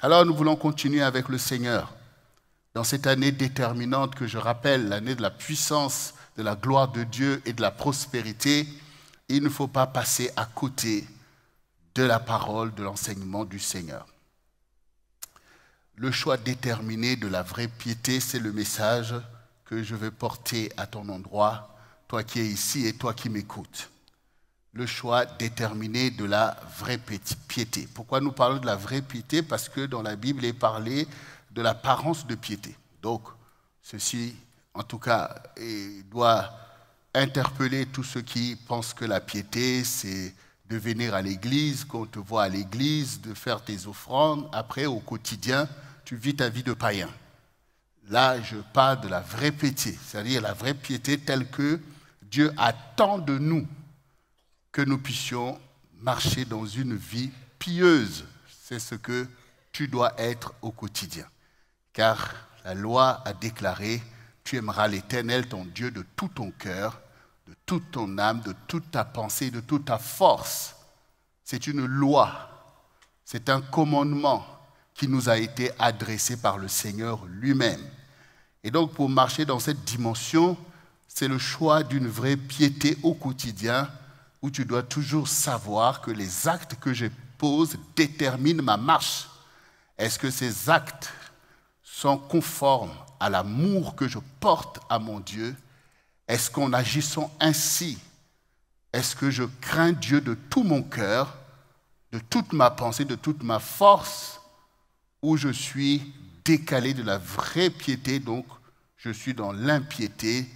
Alors nous voulons continuer avec le Seigneur. Dans cette année déterminante que je rappelle, l'année de la puissance, de la gloire de Dieu et de la prospérité, il ne faut pas passer à côté de la parole, de l'enseignement du Seigneur. Le choix déterminé de la vraie piété, c'est le message que je veux porter à ton endroit, toi qui es ici et toi qui m'écoutes. Le choix déterminé de la vraie piété. Pourquoi nous parlons de la vraie piété? Parce que dans la Bible, il est parlé de l'apparence de piété. Donc, ceci, en tout cas, doit interpeller tous ceux qui pensent que la piété, c'est de venir à l'église, qu'on te voit à l'église, de faire tes offrandes. Après, au quotidien, tu vis ta vie de païen. Là, je parle de la vraie piété, c'est-à-dire la vraie piété telle que Dieu attend de nous que nous puissions marcher dans une vie pieuse. C'est ce que tu dois être au quotidien. Car la loi a déclaré, tu aimeras l'Éternel, ton Dieu, de tout ton cœur, de toute ton âme, de toute ta pensée, de toute ta force. C'est une loi, c'est un commandement qui nous a été adressé par le Seigneur lui-même. Et donc, pour marcher dans cette dimension, c'est le choix d'une vraie piété au quotidien, où tu dois toujours savoir que les actes que je pose déterminent ma marche. Est-ce que ces actes sont conformes à l'amour que je porte à mon Dieu? Est-ce qu'en agissant ainsi, est-ce que je crains Dieu de tout mon cœur, de toute ma pensée, de toute ma force, ou je suis décalé de la vraie piété, donc je suis dans l'impiété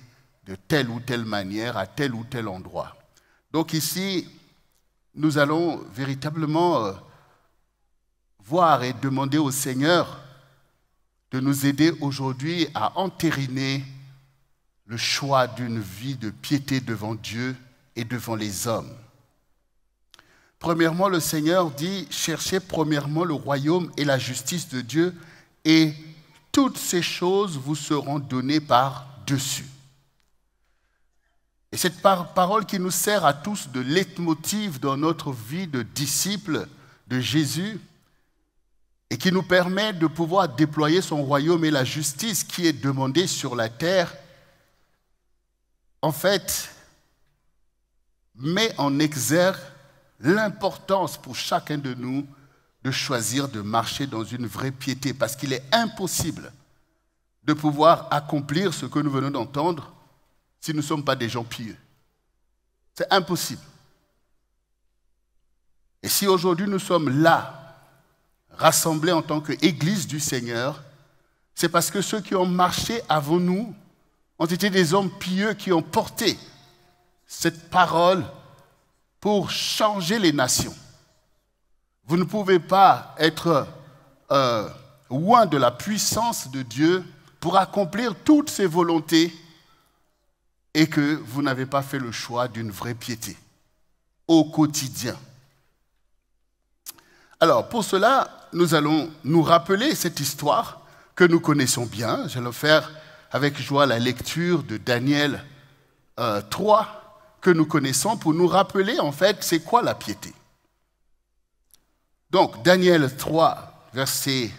de telle ou telle manière, à tel ou tel endroit? Donc ici, nous allons véritablement voir et demander au Seigneur de nous aider aujourd'hui à entériner le choix d'une vie de piété devant Dieu et devant les hommes. Premièrement, le Seigneur dit, cherchez premièrement le royaume et la justice de Dieu, et toutes ces choses vous seront données par-dessus. Et cette parole qui nous sert à tous de leitmotiv dans notre vie de disciples de Jésus et qui nous permet de pouvoir déployer son royaume et la justice qui est demandée sur la terre, en fait, met en exergue l'importance pour chacun de nous de choisir de marcher dans une vraie piété, parce qu'il est impossible de pouvoir accomplir ce que nous venons d'entendre si nous ne sommes pas des gens pieux. C'est impossible. Et si aujourd'hui nous sommes là, rassemblés en tant qu'Église du Seigneur, c'est parce que ceux qui ont marché avant nous ont été des hommes pieux qui ont porté cette parole pour changer les nations. Vous ne pouvez pas être loin de la puissance de Dieu pour accomplir toutes ses volontés et que vous n'avez pas fait le choix d'une vraie piété au quotidien. Alors, pour cela, nous allons nous rappeler cette histoire que nous connaissons bien. J'allais faire avec joie la lecture de Daniel 3, que nous connaissons, pour nous rappeler, en fait, c'est quoi la piété. Donc, Daniel 3, versets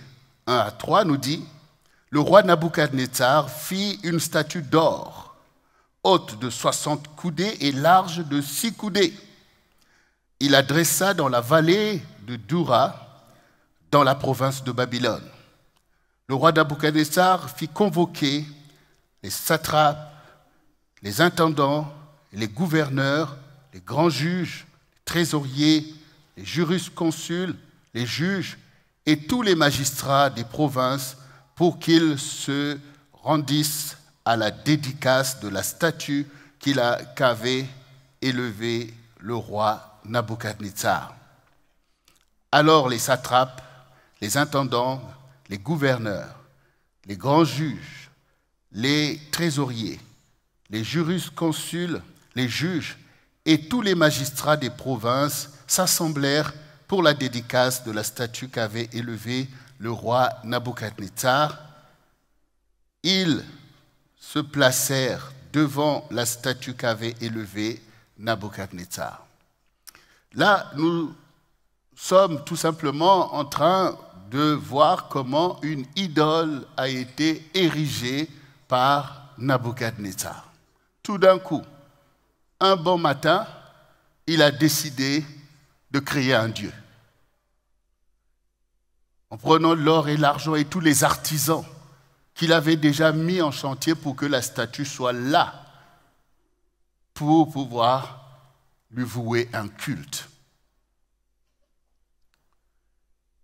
1 à 3, nous dit, « Le roi Nabuchodonosor fit une statue d'or, haute de 60 coudées et large de 6 coudées. Il la dressa dans la vallée de Doura, dans la province de Babylone. Le roi Nabuchodonosor fit convoquer les satrapes, les intendants, les gouverneurs, les grands juges, les trésoriers, les jurisconsuls, les juges et tous les magistrats des provinces pour qu'ils se rendissent à la dédicace de la statue qu'avait élevée le roi Nabuchodonosor. Alors les satrapes, les intendants, les gouverneurs, les grands juges, les trésoriers, les jurisconsuls, les juges et tous les magistrats des provinces s'assemblèrent pour la dédicace de la statue qu'avait élevée le roi Nabuchodonosor. Ils se placèrent devant la statue qu'avait élevée Nabuchodonosor. Là, nous sommes tout simplement en train de voir comment une idole a été érigée par Nabuchodonosor. Tout d'un coup, un bon matin, il a décidé de créer un dieu. En prenant l'or et l'argent et tous les artisans qu'il avait déjà mis en chantier pour que la statue soit là, pour pouvoir lui vouer un culte.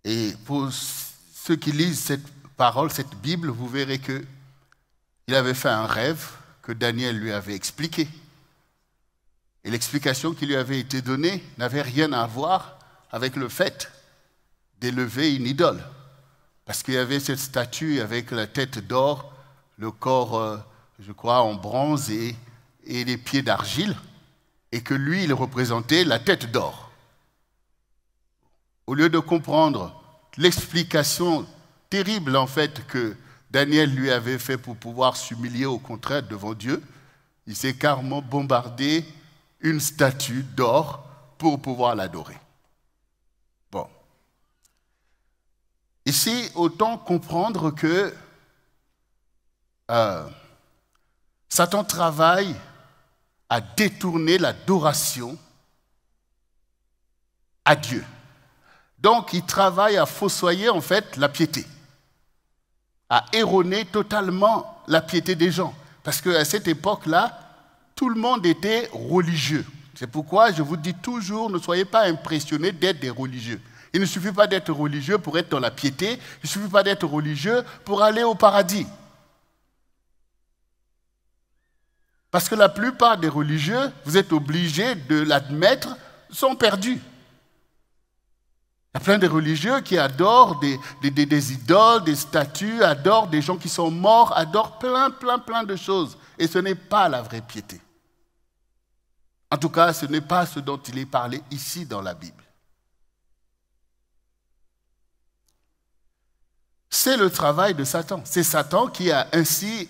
Et pour ceux qui lisent cette parole, cette Bible, vous verrez qu'il avait fait un rêve que Daniel lui avait expliqué. Et l'explication qui lui avait été donnée n'avait rien à voir avec le fait d'élever une idole. Parce qu'il y avait cette statue avec la tête d'or, le corps, je crois, en bronze et les pieds d'argile, et que lui, il représentait la tête d'or. Au lieu de comprendre l'explication terrible, en fait, que Daniel lui avait fait pour pouvoir s'humilier au contraire devant Dieu, il s'est carrément bombardé une statue d'or pour pouvoir l'adorer. Bon. Ici, autant comprendre que Satan travaille à détourner l'adoration à Dieu. Donc, il travaille à fossoyer, en fait, la piété, à erroner totalement la piété des gens. Parce qu'à cette époque-là, tout le monde était religieux. C'est pourquoi je vous dis toujours, ne soyez pas impressionnés d'être des religieux. Il ne suffit pas d'être religieux pour être dans la piété, il ne suffit pas d'être religieux pour aller au paradis. Parce que la plupart des religieux, vous êtes obligés de l'admettre, sont perdus. Il y a plein de religieux qui adorent des idoles, des statues, adorent des gens qui sont morts, adorent plein de choses. Et ce n'est pas la vraie piété. En tout cas, ce n'est pas ce dont il est parlé ici dans la Bible. C'est le travail de Satan. C'est Satan qui a ainsi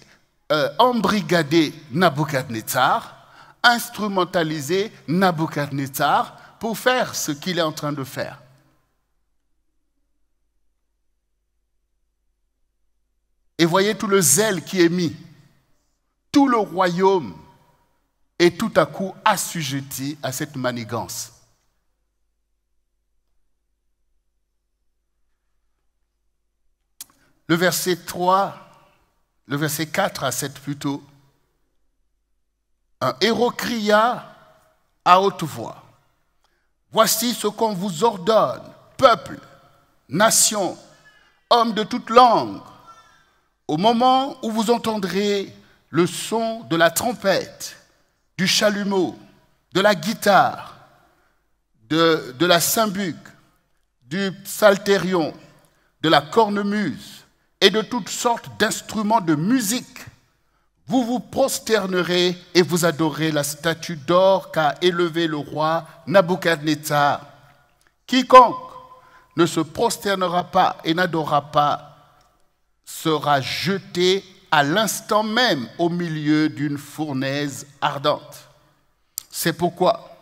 embrigadé Nabuchodonosor, instrumentalisé Nabuchodonosor pour faire ce qu'il est en train de faire. Et voyez tout le zèle qui est mis. Tout le royaume est tout à coup assujetti à cette manigance. Le verset 4 à 7 plutôt. Un héros cria à haute voix. Voici ce qu'on vous ordonne, peuple, nation, hommes de toute langue. Au moment où vous entendrez le son de la trompette, du chalumeau, de la guitare, de la cymbale, du psalterion, de la cornemuse et de toutes sortes d'instruments de musique, vous vous prosternerez et vous adorez la statue d'or qu'a élevée le roi Nabuchodonosor. Quiconque ne se prosternera pas et n'adorera pas sera jeté à l'instant même au milieu d'une fournaise ardente. C'est pourquoi,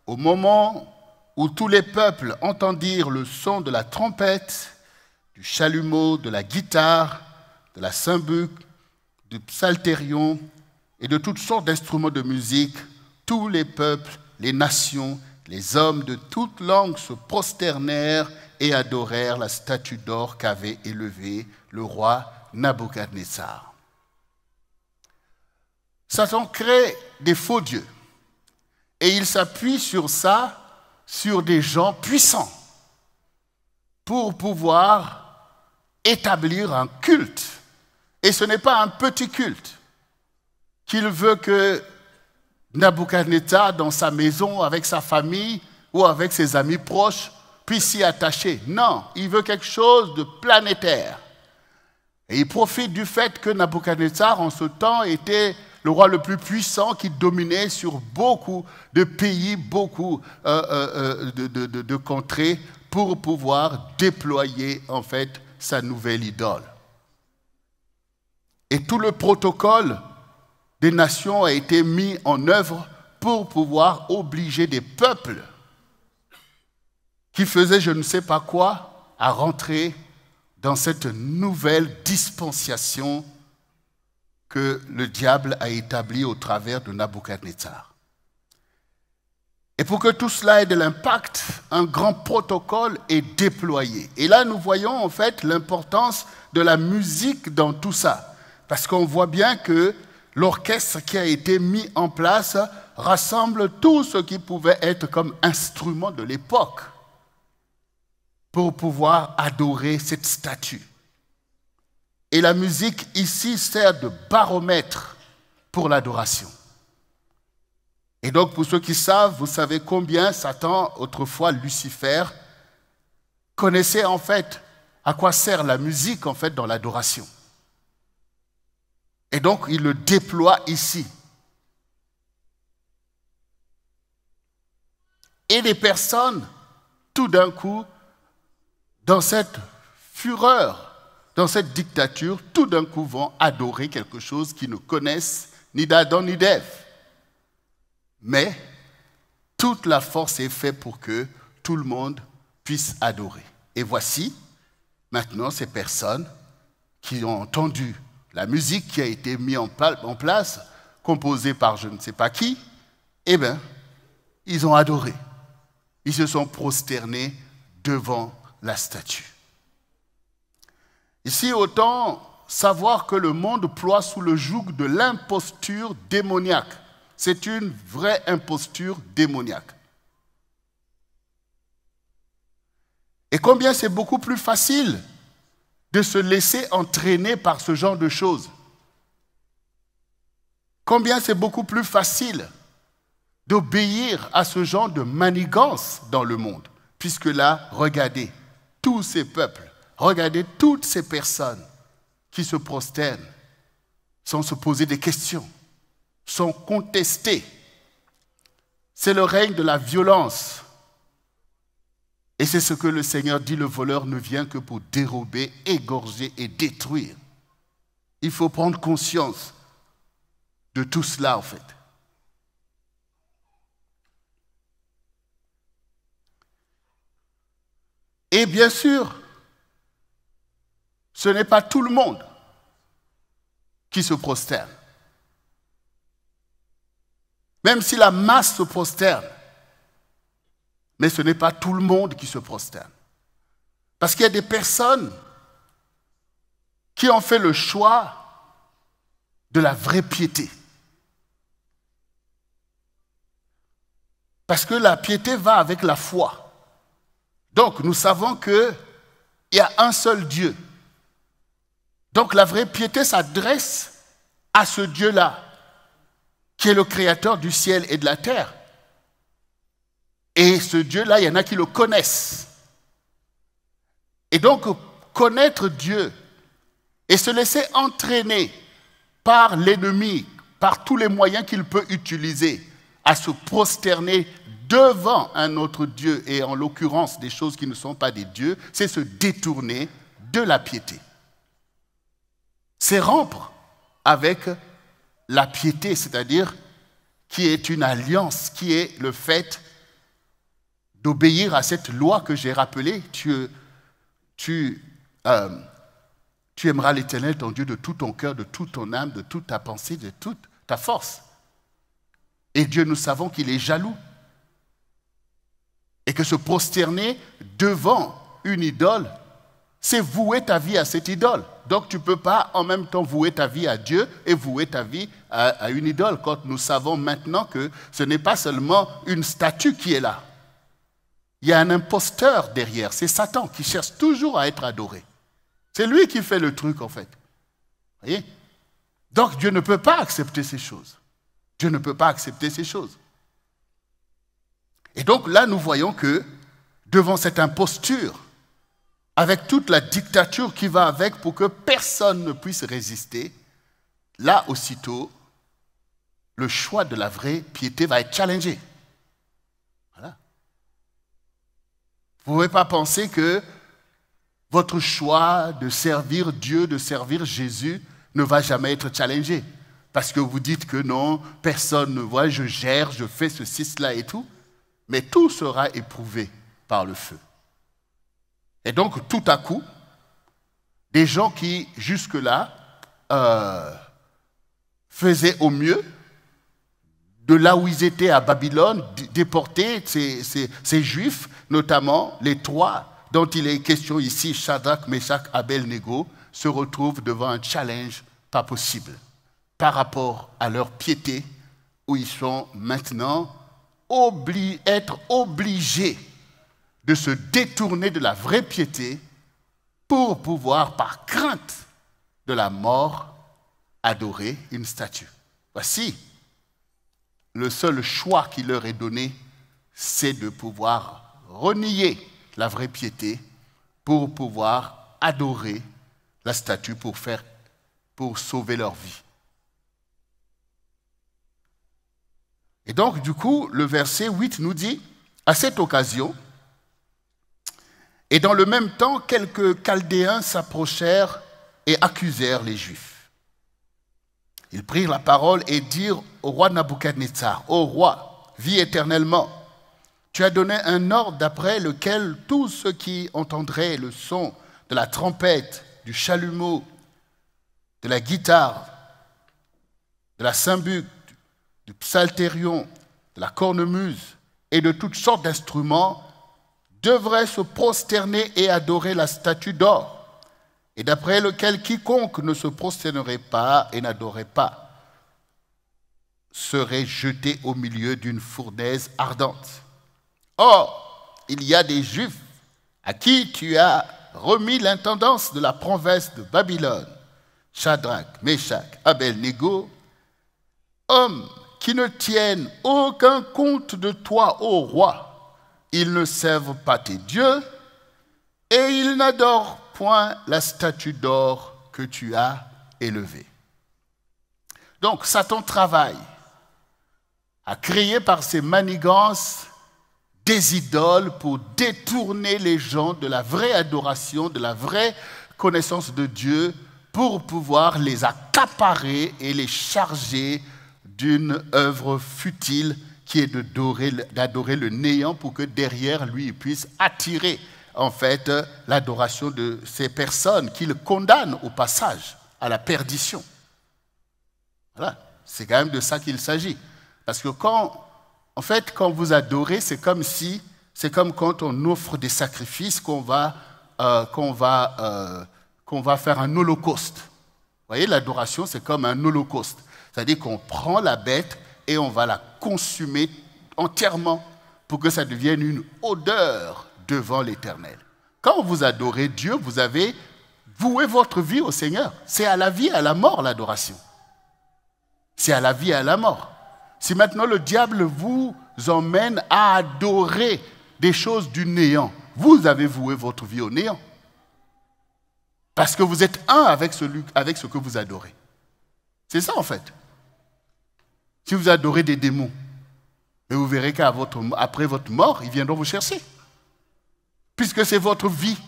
au moment où tous les peuples entendirent le son de la trompette, du chalumeau, de la guitare, de la cymbale, du psalterion et de toutes sortes d'instruments de musique, tous les peuples, les nations, les hommes de toute langue se prosternèrent et adorèrent la statue d'or qu'avait élevée le roi Nabuchodonosor. Satan crée des faux dieux et il s'appuie sur ça, sur des gens puissants pour pouvoir établir un culte. Et ce n'est pas un petit culte qu'il veut que Nabuchodonosor, dans sa maison, avec sa famille ou avec ses amis proches, puisse s'y attacher. Non, il veut quelque chose de planétaire. Et il profite du fait que Nabuchodonosor, en ce temps, était le roi le plus puissant qui dominait sur beaucoup de pays, beaucoup de contrées, pour pouvoir déployer, en fait, sa nouvelle idole. Et tout le protocole des nations a été mis en œuvre pour pouvoir obliger des peuples qui faisaient je ne sais pas quoi à rentrer dans cette nouvelle dispensation que le diable a établie au travers de Nabuchodonosor. Et pour que tout cela ait de l'impact, un grand protocole est déployé. Et là, nous voyons en fait l'importance de la musique dans tout ça. Parce qu'on voit bien que l'orchestre qui a été mis en place rassemble tout ce qui pouvait être comme instrument de l'époque pour pouvoir adorer cette statue. Et la musique ici sert de baromètre pour l'adoration. Et donc, pour ceux qui savent, vous savez combien Satan, autrefois Lucifer, connaissait en fait à quoi sert la musique en fait dans l'adoration. Et donc, il le déploie ici. Et les personnes, tout d'un coup, dans cette fureur, dans cette dictature, tout d'un coup vont adorer quelque chose qu'ils ne connaissent ni d'Adam ni d'Ève. Mais toute la force est faite pour que tout le monde puisse adorer. Et voici maintenant ces personnes qui ont entendu la musique qui a été mise en place, composée par je ne sais pas qui, eh bien, ils ont adoré. Ils se sont prosternés devant la statue. Ici, autant savoir que le monde ploie sous le joug de l'imposture démoniaque. C'est une vraie imposture démoniaque. Et combien c'est beaucoup plus facile de se laisser entraîner par ce genre de choses. Combien c'est beaucoup plus facile d'obéir à ce genre de manigance dans le monde. Puisque là, regardez tous ces peuples, regardez toutes ces personnes qui se prosternent sans se poser des questions, sans contester. C'est le règne de la violence. Et c'est ce que le Seigneur dit, le voleur ne vient que pour dérober, égorger et détruire. Il faut prendre conscience de tout cela en fait. Et bien sûr, ce n'est pas tout le monde qui se prosterne. Même si la masse se prosterne, mais ce n'est pas tout le monde qui se prosterne. Parce qu'il y a des personnes qui ont fait le choix de la vraie piété. Parce que la piété va avec la foi. Donc nous savons qu'il y a un seul Dieu. Donc la vraie piété s'adresse à ce Dieu-là, qui est le créateur du ciel et de la terre. Et ce Dieu-là, il y en a qui le connaissent. Et donc, connaître Dieu et se laisser entraîner par l'ennemi, par tous les moyens qu'il peut utiliser, à se prosterner devant un autre Dieu, et en l'occurrence des choses qui ne sont pas des dieux, c'est se détourner de la piété. C'est rompre avec la piété, c'est-à-dire qui est une alliance, qui est le fait d'obéir à cette loi que j'ai rappelée. Tu aimeras l'Éternel, ton Dieu, de tout ton cœur, de toute ton âme, de toute ta pensée, de toute ta force. Et Dieu, nous savons qu'il est jaloux. Et que se prosterner devant une idole, c'est vouer ta vie à cette idole. Donc tu ne peux pas en même temps vouer ta vie à Dieu et vouer ta vie à une idole, quand nous savons maintenant que ce n'est pas seulement une statue qui est là. Il y a un imposteur derrière, c'est Satan qui cherche toujours à être adoré. C'est lui qui fait le truc en fait. Voyez? Donc Dieu ne peut pas accepter ces choses. Dieu ne peut pas accepter ces choses. Et donc là, nous voyons que devant cette imposture, avec toute la dictature qui va avec pour que personne ne puisse résister, là aussitôt, le choix de la vraie piété va être challengé. Voilà. Vous ne pouvez pas penser que votre choix de servir Dieu, de servir Jésus, ne va jamais être challengé. Parce que vous dites que non, personne ne voit, je gère, je fais ceci, cela et tout. Mais tout sera éprouvé par le feu. Et donc, tout à coup, des gens qui, jusque-là, faisaient au mieux, de là où ils étaient à Babylone, déportés, ces Juifs, notamment les trois dont il est question ici, Shadrach, Meshach, Abel-Négo, se retrouvent devant un challenge pas possible par rapport à leur piété, où ils sont maintenant être obligés de se détourner de la vraie piété pour pouvoir, par crainte de la mort, adorer une statue. Voici, le seul choix qui leur est donné, c'est de pouvoir renier la vraie piété pour pouvoir adorer la statue pour sauver leur vie. Et donc, du coup, le verset 8 nous dit, à cette occasion, et dans le même temps, quelques Chaldéens s'approchèrent et accusèrent les Juifs. Ils prirent la parole et dirent au roi Nabuchodonosor, « Ô roi, vis éternellement. Tu as donné un ordre d'après lequel tous ceux qui entendraient le son de la trompette, du chalumeau, de la guitare, de la cymbule, du psalterion, de la cornemuse et de toutes sortes d'instruments devraient se prosterner et adorer la statue d'or, et d'après lequel quiconque ne se prosternerait pas et n'adorerait pas serait jeté au milieu d'une fournaise ardente. Or, il y a des Juifs à qui tu as remis l'intendance de la province de Babylone, Shadrach, Meshach, Abel-Négo, hommes qui ne tiennent aucun compte de toi, ô roi. Ils ne servent pas tes dieux et ils n'adorent point la statue d'or que tu as élevée. Donc, Satan travaille à créer par ses manigances des idoles pour détourner les gens de la vraie adoration, de la vraie connaissance de Dieu, pour pouvoir les accaparer et les charger d'une œuvre futile qui est d'adorer le néant pour que derrière lui, il puisse attirer en fait l'adoration de ces personnes qui le condamnent au passage à la perdition. Voilà, c'est quand même de ça qu'il s'agit. Parce que quand vous adorez, c'est comme quand on offre des sacrifices qu'on va faire un holocauste. Vous voyez, l'adoration, c'est comme un holocauste. C'est-à-dire qu'on prend la bête et on va la consumer entièrement pour que ça devienne une odeur devant l'Éternel. Quand vous adorez Dieu, vous avez voué votre vie au Seigneur. C'est à la vie et à la mort, l'adoration. C'est à la vie et à la mort. Si maintenant le diable vous emmène à adorer des choses du néant, vous avez voué votre vie au néant. Parce que vous êtes un avec ce que vous adorez. C'est ça en fait. Si vous adorez des démons, mais vous verrez qu'après votre mort, ils viendront vous chercher. Puisque c'est votre vie.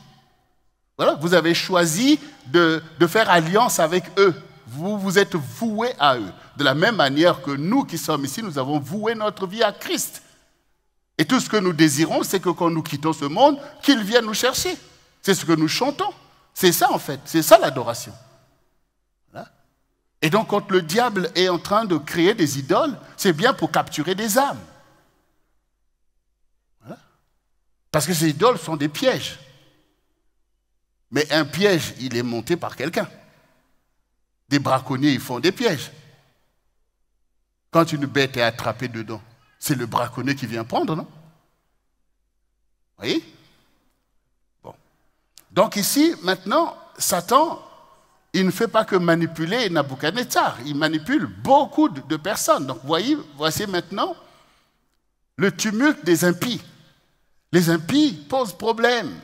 Voilà, vous avez choisi de faire alliance avec eux. Vous vous êtes voués à eux. De la même manière que nous qui sommes ici, nous avons voué notre vie à Christ. Et tout ce que nous désirons, c'est que quand nous quittons ce monde, qu'il vienne nous chercher. C'est ce que nous chantons. C'est ça en fait, c'est ça l'adoration. Voilà. Et donc quand le diable est en train de créer des idoles, c'est bien pour capturer des âmes. Voilà. Parce que ces idoles sont des pièges. Mais un piège, il est monté par quelqu'un. Des braconniers, ils font des pièges. Quand une bête est attrapée dedans, c'est le braconnier qui vient prendre, non? Vous voyez? Bon. Donc ici, maintenant, Satan, il ne fait pas que manipuler Nabuchodonosor. Il manipule beaucoup de personnes. Donc voici maintenant le tumulte des impies. Les impies posent problème.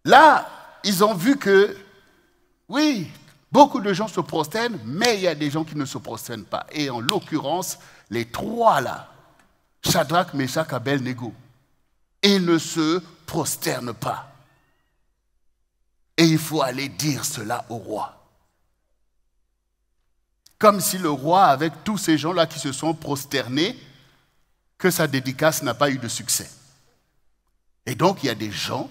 Là, ils ont vu que, oui, beaucoup de gens se prosternent, mais il y a des gens qui ne se prosternent pas. Et en l'occurrence, les trois là, Shadrach, Meshach, Abel-Négo, ils ne se prosternent pas. Et il faut aller dire cela au roi. Comme si le roi, avec tous ces gens-là qui se sont prosternés, que sa dédicace n'a pas eu de succès. Et donc, il y a des gens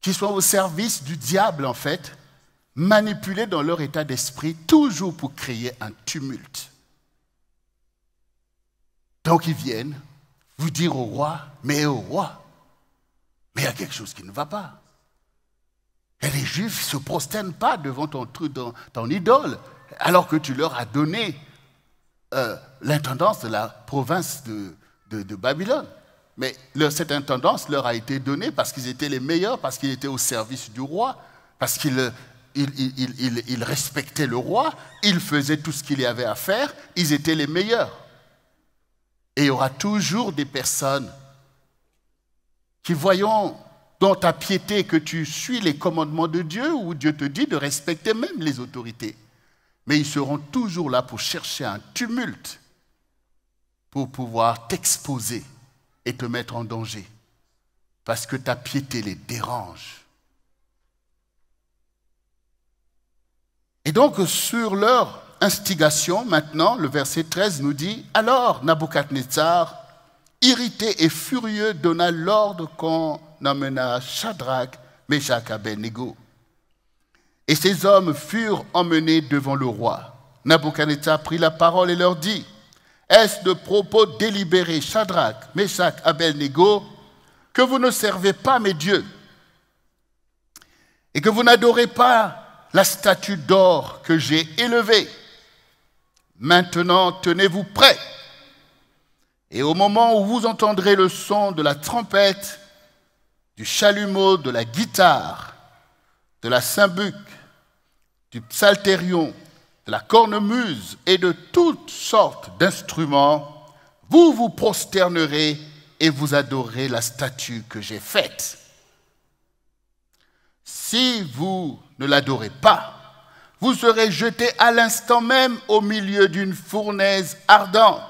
qui sont au service du diable, en fait, manipulés dans leur état d'esprit, toujours pour créer un tumulte. Donc ils viennent vous dire au roi, mais il y a quelque chose qui ne va pas. Et les Juifs ne se prosternent pas devant ton idole, alors que tu leur as donné l'intendance de la province de Babylone. Mais cette intendance leur a été donnée parce qu'ils étaient les meilleurs, parce qu'ils étaient au service du roi, parce qu'ils respectaient le roi, ils faisaient tout ce qu'il y avait à faire, ils étaient les meilleurs. Et il y aura toujours des personnes qui, voyant dans ta piété que tu suis les commandements de Dieu, où Dieu te dit de respecter même les autorités, mais ils seront toujours là pour chercher un tumulte, pour pouvoir t'exposer et te mettre en danger, parce que ta piété les dérange. Et donc, sur leur instigation, maintenant, le verset 13 nous dit « Alors, Nabuchodonosor, irrité et furieux, donna l'ordre qu'on emmena Shadrach, Meshach et Abednego. Et ces hommes furent emmenés devant le roi. Nabuchodonosor prit la parole et leur dit « Est-ce de propos délibérés, Shadrach, Meshach, Abednego, que vous ne servez pas mes dieux et que vous n'adorez pas la statue d'or que j'ai élevée? Maintenant, tenez-vous prêts. Et au moment où vous entendrez le son de la trompette, du chalumeau, de la guitare, de la sambuc, du psalterion, de la cornemuse et de toutes sortes d'instruments, vous vous prosternerez et vous adorerez la statue que j'ai faite. Si vous ne l'adorez pas, vous serez jetés à l'instant même au milieu d'une fournaise ardente.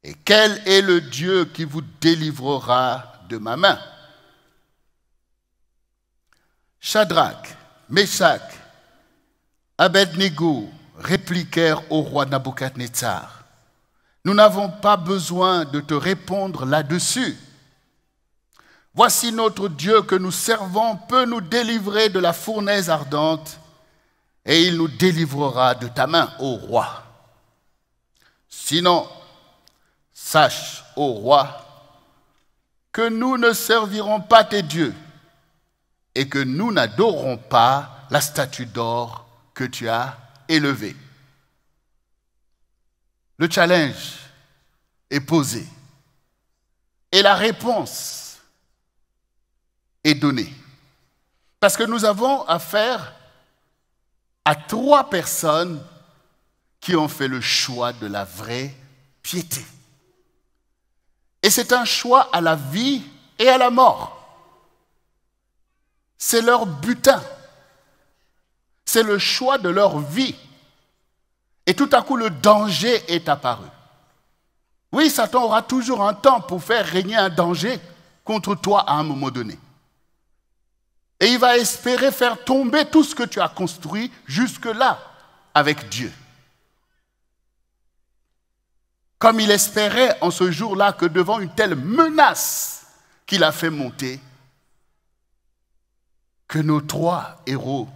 Et quel est le Dieu qui vous délivrera de ma main? Shadrach, Meshach, Abednego répliquèrent au roi Nabuchodonosor. Nous n'avons pas besoin de te répondre là-dessus. Voici notre Dieu que nous servons peut nous délivrer de la fournaise ardente et il nous délivrera de ta main, ô roi. Sinon, sache, ô roi, que nous ne servirons pas tes dieux et que nous n'adorerons pas la statue d'or que tu as élevée. Le challenge est posé et la réponse est donnée. Parce que nous avons affaire à 3 personnes qui ont fait le choix de la vraie piété. Et c'est un choix à la vie et à la mort. C'est leur butin. C'est le choix de leur vie. Et tout à coup, le danger est apparu. Oui, Satan aura toujours un temps pour faire régner un danger contre toi à un moment donné. Et il va espérer faire tomber tout ce que tu as construit jusque-là avec Dieu. Comme il espérait en ce jour-là que devant une telle menace qu'il a fait monter, que nos 3 héros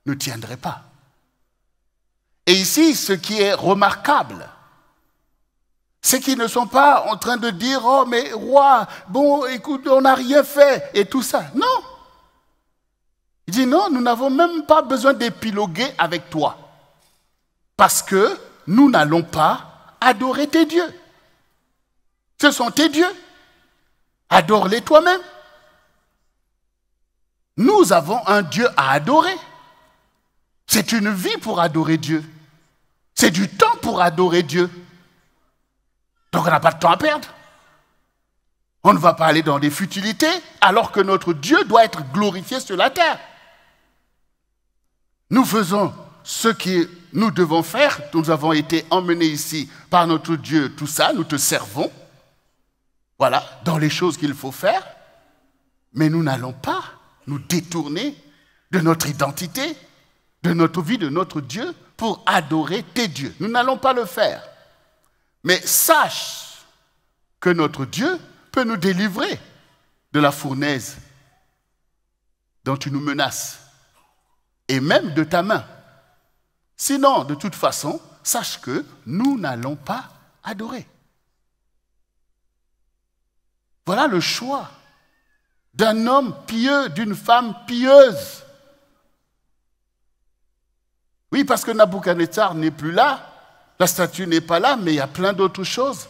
ne tiendraient pas. Et ici, ce qui est remarquable, c'est qu'ils ne sont pas en train de dire « Oh, mais roi, bon, écoute, on n'a rien fait » et tout ça. Non. Il dit « Non, nous n'avons même pas besoin d'épiloguer avec toi. Parce que nous n'allons pas adorer tes dieux. Ce sont tes dieux. Adore-les toi-même. Nous avons un Dieu à adorer. C'est une vie pour adorer Dieu. C'est du temps pour adorer Dieu. Donc on n'a pas de temps à perdre. On ne va pas aller dans des futilités alors que notre Dieu doit être glorifié sur la terre. Nous faisons ce que nous devons faire. Nous avons été emmenés ici par notre Dieu, tout ça, nous te servons. Voilà, dans les choses qu'il faut faire. Mais nous n'allons pas nous détourner de notre identité, de notre vie, de notre Dieu, pour adorer tes dieux. Nous n'allons pas le faire. Mais sache que notre Dieu peut nous délivrer de la fournaise dont tu nous menaces, et même de ta main. Sinon, de toute façon, sache que nous n'allons pas adorer. Voilà le choix d'un homme pieux, d'une femme pieuse. Oui, parce que Nabuchodonosor n'est plus là, la statue n'est pas là, mais il y a plein d'autres choses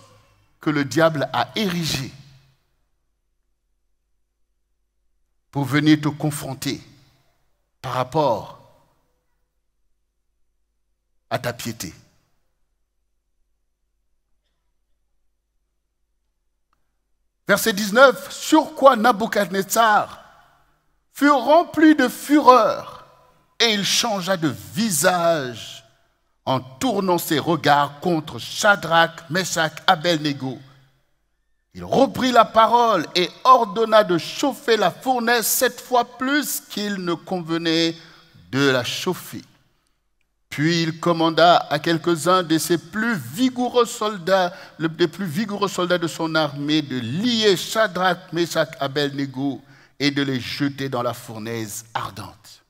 que le diable a érigées pour venir te confronter par rapport à ta piété. Verset 19, sur quoi Nabuchodonosor fut rempli de fureur et il changea de visage en tournant ses regards contre Shadrach, Meshach, Abednego. Il reprit la parole et ordonna de chauffer la fournaise 7 fois plus qu'il ne convenait de la chauffer. Puis il commanda à quelques-uns de ses plus vigoureux soldats, des plus vigoureux soldats de son armée, de lier Shadrach, Meshach, Abednego et de les jeter dans la fournaise ardente.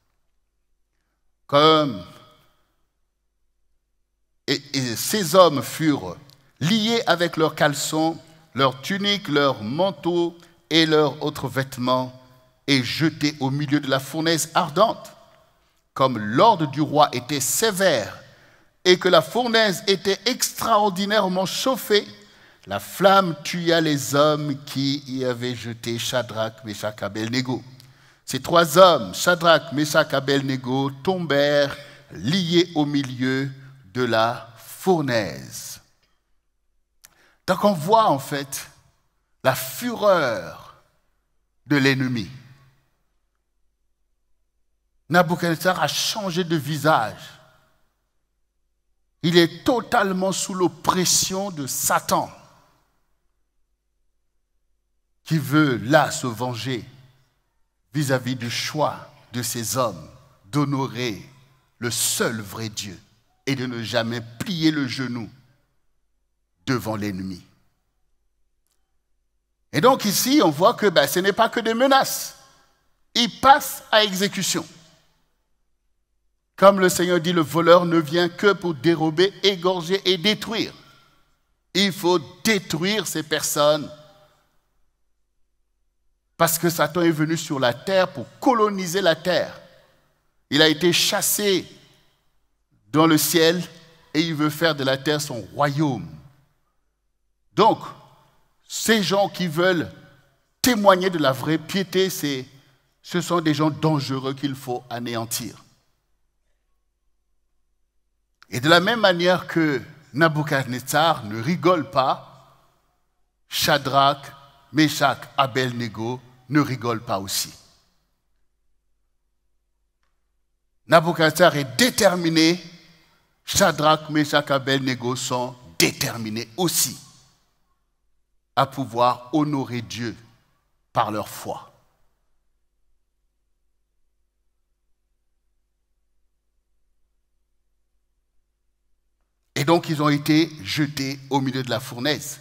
Et ces hommes furent liés avec leurs caleçons, leurs tuniques, leurs manteaux et leurs autres vêtements et jetés au milieu de la fournaise ardente. Comme l'ordre du roi était sévère et que la fournaise était extraordinairement chauffée, la flamme tua les hommes qui y avaient jeté Shadrach, Meshach, Abednego. Ces 3 hommes, Shadrach, Meshach, Abednego, tombèrent liés au milieu de la fournaise. Donc on voit en fait la fureur de l'ennemi. Nabuchodonosor a changé de visage. Il est totalement sous l'oppression de Satan, qui veut là se venger vis-à-vis du choix de ces hommes d'honorer le seul vrai Dieu et de ne jamais plier le genou devant l'ennemi. Et donc ici, on voit que ce n'est pas que des menaces. Il passe à exécution. Comme le Seigneur dit, le voleur ne vient que pour dérober, égorger et détruire. Il faut détruire ces personnes parce que Satan est venu sur la terre pour coloniser la terre. Il a été chassé dans le ciel et il veut faire de la terre son royaume. Donc, ces gens qui veulent témoigner de la vraie piété, ce sont des gens dangereux qu'il faut anéantir. Et de la même manière que Nabuchodonosor ne rigole pas, Shadrach, Meshach, Abednego ne rigolent pas aussi. Nabuchodonosor est déterminé, Shadrach, Meshach, Abednego sont déterminés aussi à pouvoir honorer Dieu par leur foi. Et donc, ils ont été jetés au milieu de la fournaise.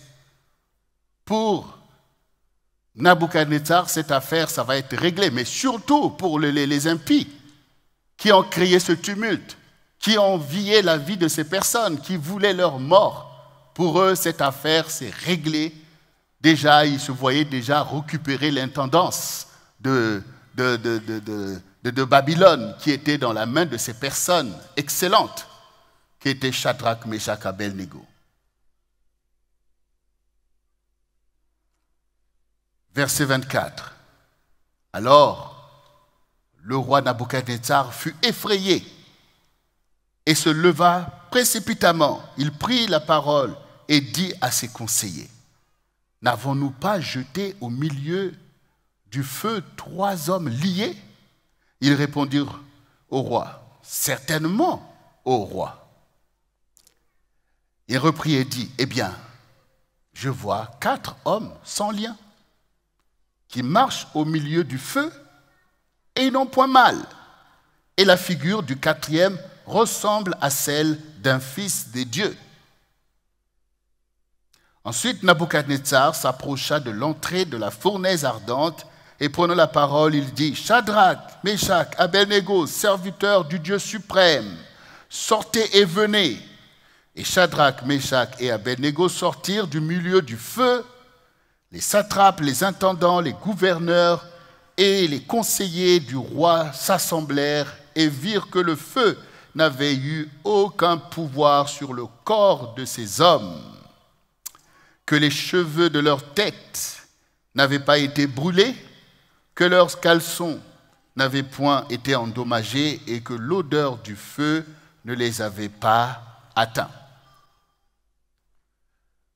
Pour Nabuchodonosor, cette affaire, ça va être réglé. Mais surtout pour les impies qui ont créé ce tumulte, qui ont envié la vie de ces personnes, qui voulaient leur mort. Pour eux, cette affaire, c'est réglé. Déjà, ils se voyaient déjà récupérer l'intendance de Babylone qui était dans la main de ces personnes excellentes, qui étaient Shadrach, Meshach, Abednego. Verset 24. Alors, le roi Nabuchodonosor fut effrayé et se leva précipitamment. Il prit la parole et dit à ses conseillers, « N'avons-nous pas jeté au milieu du feu 3 hommes liés ?» Ils répondirent au roi, « Certainement, ô roi. » Il reprit et dit, « Eh bien, je vois 4 hommes sans lien qui marchent au milieu du feu et ils n'ont point mal. Et la figure du 4e ressemble à celle d'un fils des dieux. » Ensuite, Nabuchodonosor s'approcha de l'entrée de la fournaise ardente Et prenant la parole, il dit, Shadrach, Meshach, Abednego, serviteurs du Dieu suprême, sortez et venez. Et Shadrach, Meshach et Abednego sortirent du milieu du feu. Les satrapes, les intendants, les gouverneurs et les conseillers du roi s'assemblèrent et virent que le feu n'avait eu aucun pouvoir sur le corps de ces hommes, que les cheveux de leur tête n'avaient pas été brûlés, que leurs caleçons n'avaient point été endommagés et que l'odeur du feu ne les avait pas atteints.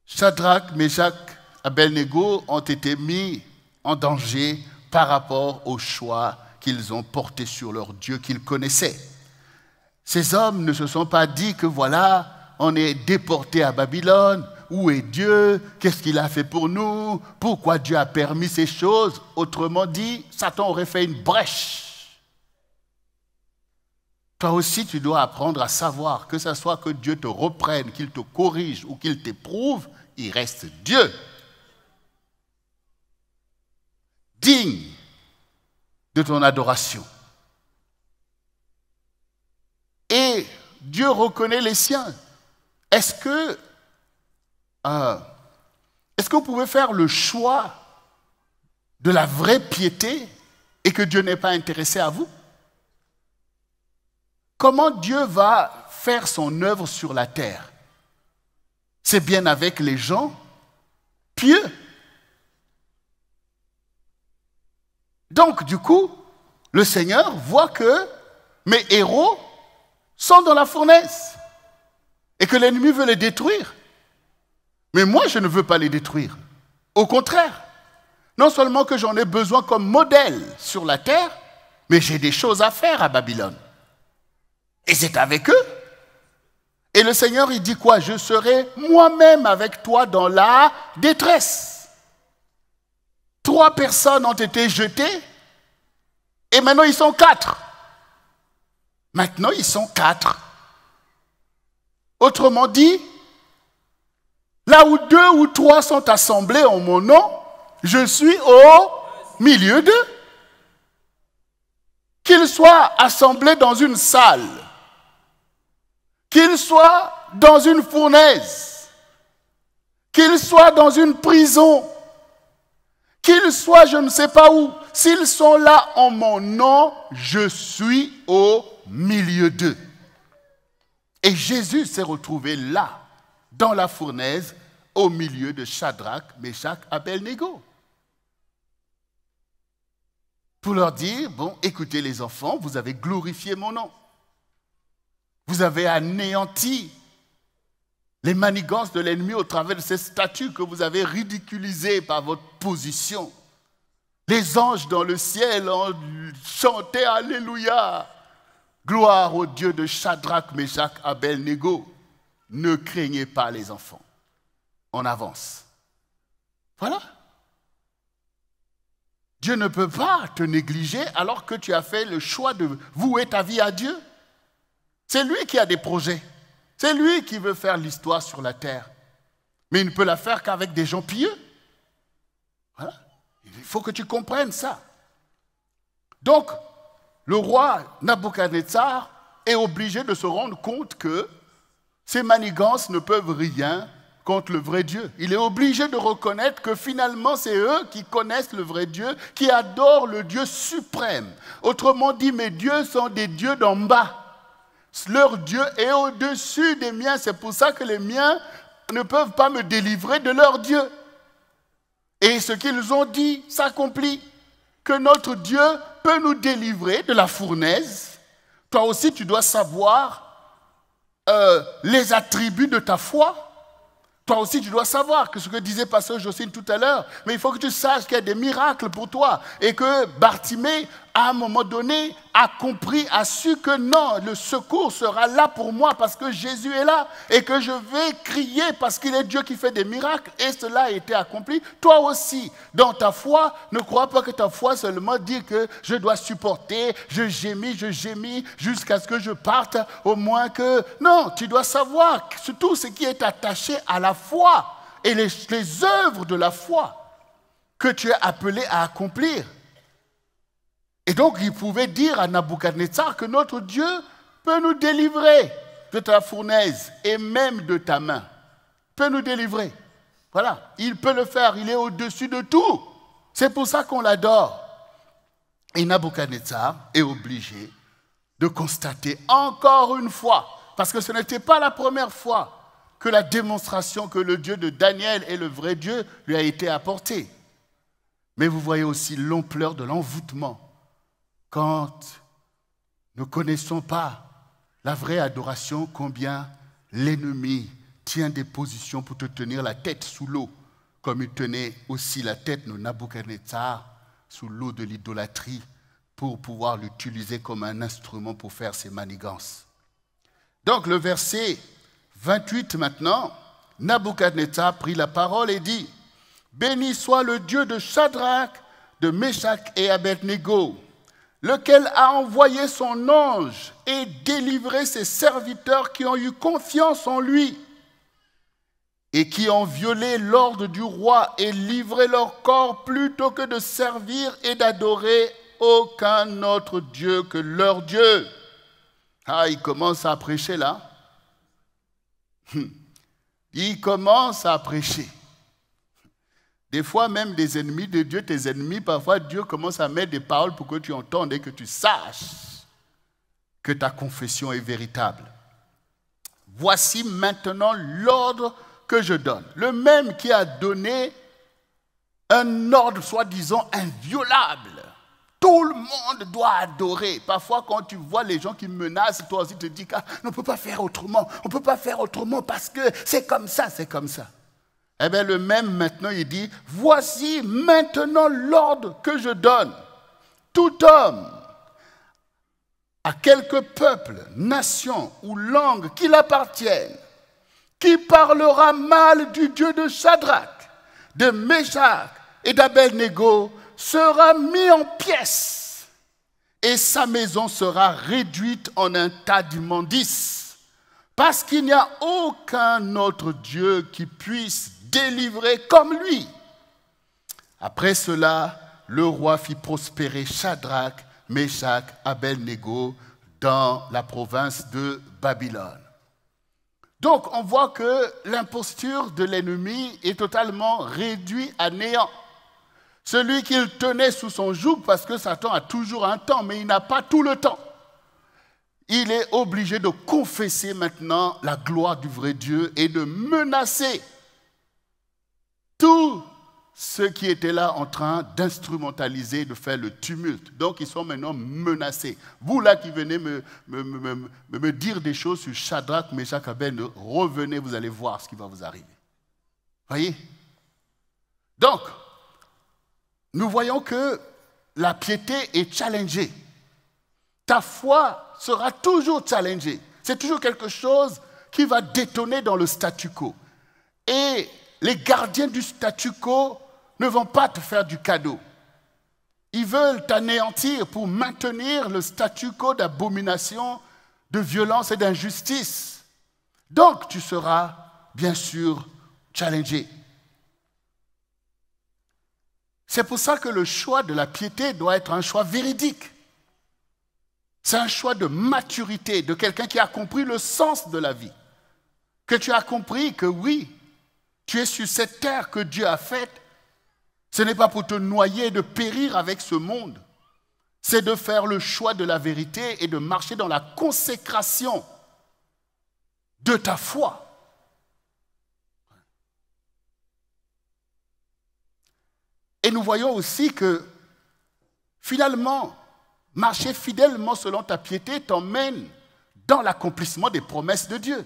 Shadrach, Meshach, Abednego ont été mis en danger par rapport au choix qu'ils ont porté sur leur Dieu qu'ils connaissaient. Ces hommes ne se sont pas dit que voilà, on est déporté à Babylone. Où est Dieu? Qu'est-ce qu'il a fait pour nous? Pourquoi Dieu a permis ces choses? Autrement dit, Satan aurait fait une brèche. Toi aussi, tu dois apprendre à savoir que ce soit que Dieu te reprenne, qu'il te corrige ou qu'il t'éprouve, il reste Dieu. Digne de ton adoration. Et Dieu reconnaît les siens. Est-ce que vous pouvez faire le choix de la vraie piété et que Dieu n'est pas intéressé à vous? Comment Dieu va faire son œuvre sur la terre? C'est bien avec les gens pieux. Donc, du coup, le Seigneur voit que mes héros sont dans la fournaise et que l'ennemi veut les détruire. Mais moi, je ne veux pas les détruire. Au contraire, non seulement que j'en ai besoin comme modèle sur la terre, mais j'ai des choses à faire à Babylone. Et c'est avec eux. Et le Seigneur, il dit quoi? Je serai moi-même avec toi dans la détresse. 3 personnes ont été jetées et maintenant ils sont 4. Maintenant ils sont 4. Autrement dit, là où 2 ou 3 sont assemblés en mon nom, je suis au milieu d'eux. Qu'ils soient assemblés dans une salle, qu'ils soient dans une fournaise, qu'ils soient dans une prison, qu'ils soient je ne sais pas où, s'ils sont là en mon nom, je suis au milieu d'eux. Et Jésus s'est retrouvé là, dans la fournaise, au milieu de Shadrach, Meshach, Abednego. Pour leur dire, bon, écoutez les enfants, vous avez glorifié mon nom. Vous avez anéanti les manigances de l'ennemi au travers de ces statues que vous avez ridiculisées par votre position. Les anges dans le ciel ont chanté Alléluia. Gloire au Dieu de Shadrach, Meshach, Abednego. Ne craignez pas les enfants. On avance. Voilà. Dieu ne peut pas te négliger alors que tu as fait le choix de vouer ta vie à Dieu. C'est lui qui a des projets. C'est lui qui veut faire l'histoire sur la terre. Mais il ne peut la faire qu'avec des gens pieux. Voilà. Il faut que tu comprennes ça. Donc, le roi Nabuchodonosor est obligé de se rendre compte que ces manigances ne peuvent rien contre le vrai Dieu. Il est obligé de reconnaître que finalement, c'est eux qui connaissent le vrai Dieu, qui adorent le Dieu suprême. Autrement dit, mes dieux sont des dieux d'en bas. Leur Dieu est au-dessus des miens. C'est pour ça que les miens ne peuvent pas me délivrer de leur Dieu. Et ce qu'ils ont dit s'accomplit. Que notre Dieu peut nous délivrer de la fournaise. Toi aussi, tu dois savoir les attributs de ta foi. Toi aussi, tu dois savoir que ce que disait Pasteur Jocelyne tout à l'heure, mais il faut que tu saches qu'il y a des miracles pour toi et que Bartimée, à un moment donné, a compris, a su que non, le secours sera là pour moi parce que Jésus est là et que je vais crier parce qu'il est Dieu qui fait des miracles et cela a été accompli. Toi aussi, dans ta foi, ne crois pas que ta foi seulement dit que je dois supporter, je gémis jusqu'à ce que je parte, au moins que... Non, tu dois savoir tout ce qui est attaché à la foi et les œuvres de la foi que tu es appelé à accomplir. Et donc, il pouvait dire à Nabuchodonosor que notre Dieu peut nous délivrer de ta fournaise et même de ta main. Peut nous délivrer. Voilà, il peut le faire, il est au-dessus de tout. C'est pour ça qu'on l'adore. Et Nabuchodonosor est obligé de constater encore une fois, parce que ce n'était pas la première fois que la démonstration que le Dieu de Daniel est le vrai Dieu lui a été apportée. Mais vous voyez aussi l'ampleur de l'envoûtement quand nous ne connaissons pas la vraie adoration, combien l'ennemi tient des positions pour te tenir la tête sous l'eau, comme il tenait aussi la tête de Nabuchodonosor sous l'eau de l'idolâtrie pour pouvoir l'utiliser comme un instrument pour faire ses manigances. Donc le verset 28 maintenant, Nabuchodonosor prit la parole et dit « Béni soit le Dieu de Shadrach, de Meshach et Abednego, lequel a envoyé son ange et délivré ses serviteurs qui ont eu confiance en lui et qui ont violé l'ordre du roi et livré leur corps plutôt que de servir et d'adorer aucun autre Dieu que leur Dieu. » Ah, il commence à prêcher là. Il commence à prêcher. Des fois, même des ennemis de Dieu, tes ennemis, parfois Dieu commence à mettre des paroles pour que tu entendes et que tu saches que ta confession est véritable. Voici maintenant l'ordre que je donne. Le même qui a donné un ordre soi-disant inviolable. Tout le monde doit adorer. Parfois, quand tu vois les gens qui menacent, toi aussi tu te dis qu'on ne peut pas faire autrement. On ne peut pas faire autrement parce que c'est comme ça, c'est comme ça. Eh bien, le même maintenant, il dit, voici maintenant l'ordre que je donne. Tout homme, à quelque peuple, nation ou langue qu'il appartienne, qui parlera mal du Dieu de Shadrach, de Meshach et d'Abednego, sera mis en pièces et sa maison sera réduite en un tas d'immondices, parce qu'il n'y a aucun autre Dieu qui puisse délivrer comme lui. Après cela, le roi fit prospérer Shadrach, Meshach, Abednego dans la province de Babylone. Donc, on voit que l'imposture de l'ennemi est totalement réduite à néant. Celui qu'il tenait sous son joug, parce que Satan a toujours un temps, mais il n'a pas tout le temps. Il est obligé de confesser maintenant la gloire du vrai Dieu et de menacer tous ceux qui étaient là en train d'instrumentaliser, de faire le tumulte. Donc, ils sont maintenant menacés. Vous, là, qui venez me dire des choses sur Shadrach, Meshach, Abednego, revenez, vous allez voir ce qui va vous arriver. Voyez? Donc, nous voyons que la piété est challengée. Ta foi sera toujours challengée. C'est toujours quelque chose qui va détonner dans le statu quo. Et les gardiens du statu quo ne vont pas te faire du cadeau. Ils veulent t'anéantir pour maintenir le statu quo d'abomination, de violence et d'injustice. Donc, tu seras, bien sûr, challengé. C'est pour ça que le choix de la piété doit être un choix véridique. C'est un choix de maturité, de quelqu'un qui a compris le sens de la vie. Que tu as compris que oui, tu es sur cette terre que Dieu a faite. Ce n'est pas pour te noyer et de périr avec ce monde. C'est de faire le choix de la vérité et de marcher dans la consécration de ta foi. Et nous voyons aussi que, finalement, marcher fidèlement selon ta piété t'emmène dans l'accomplissement des promesses de Dieu.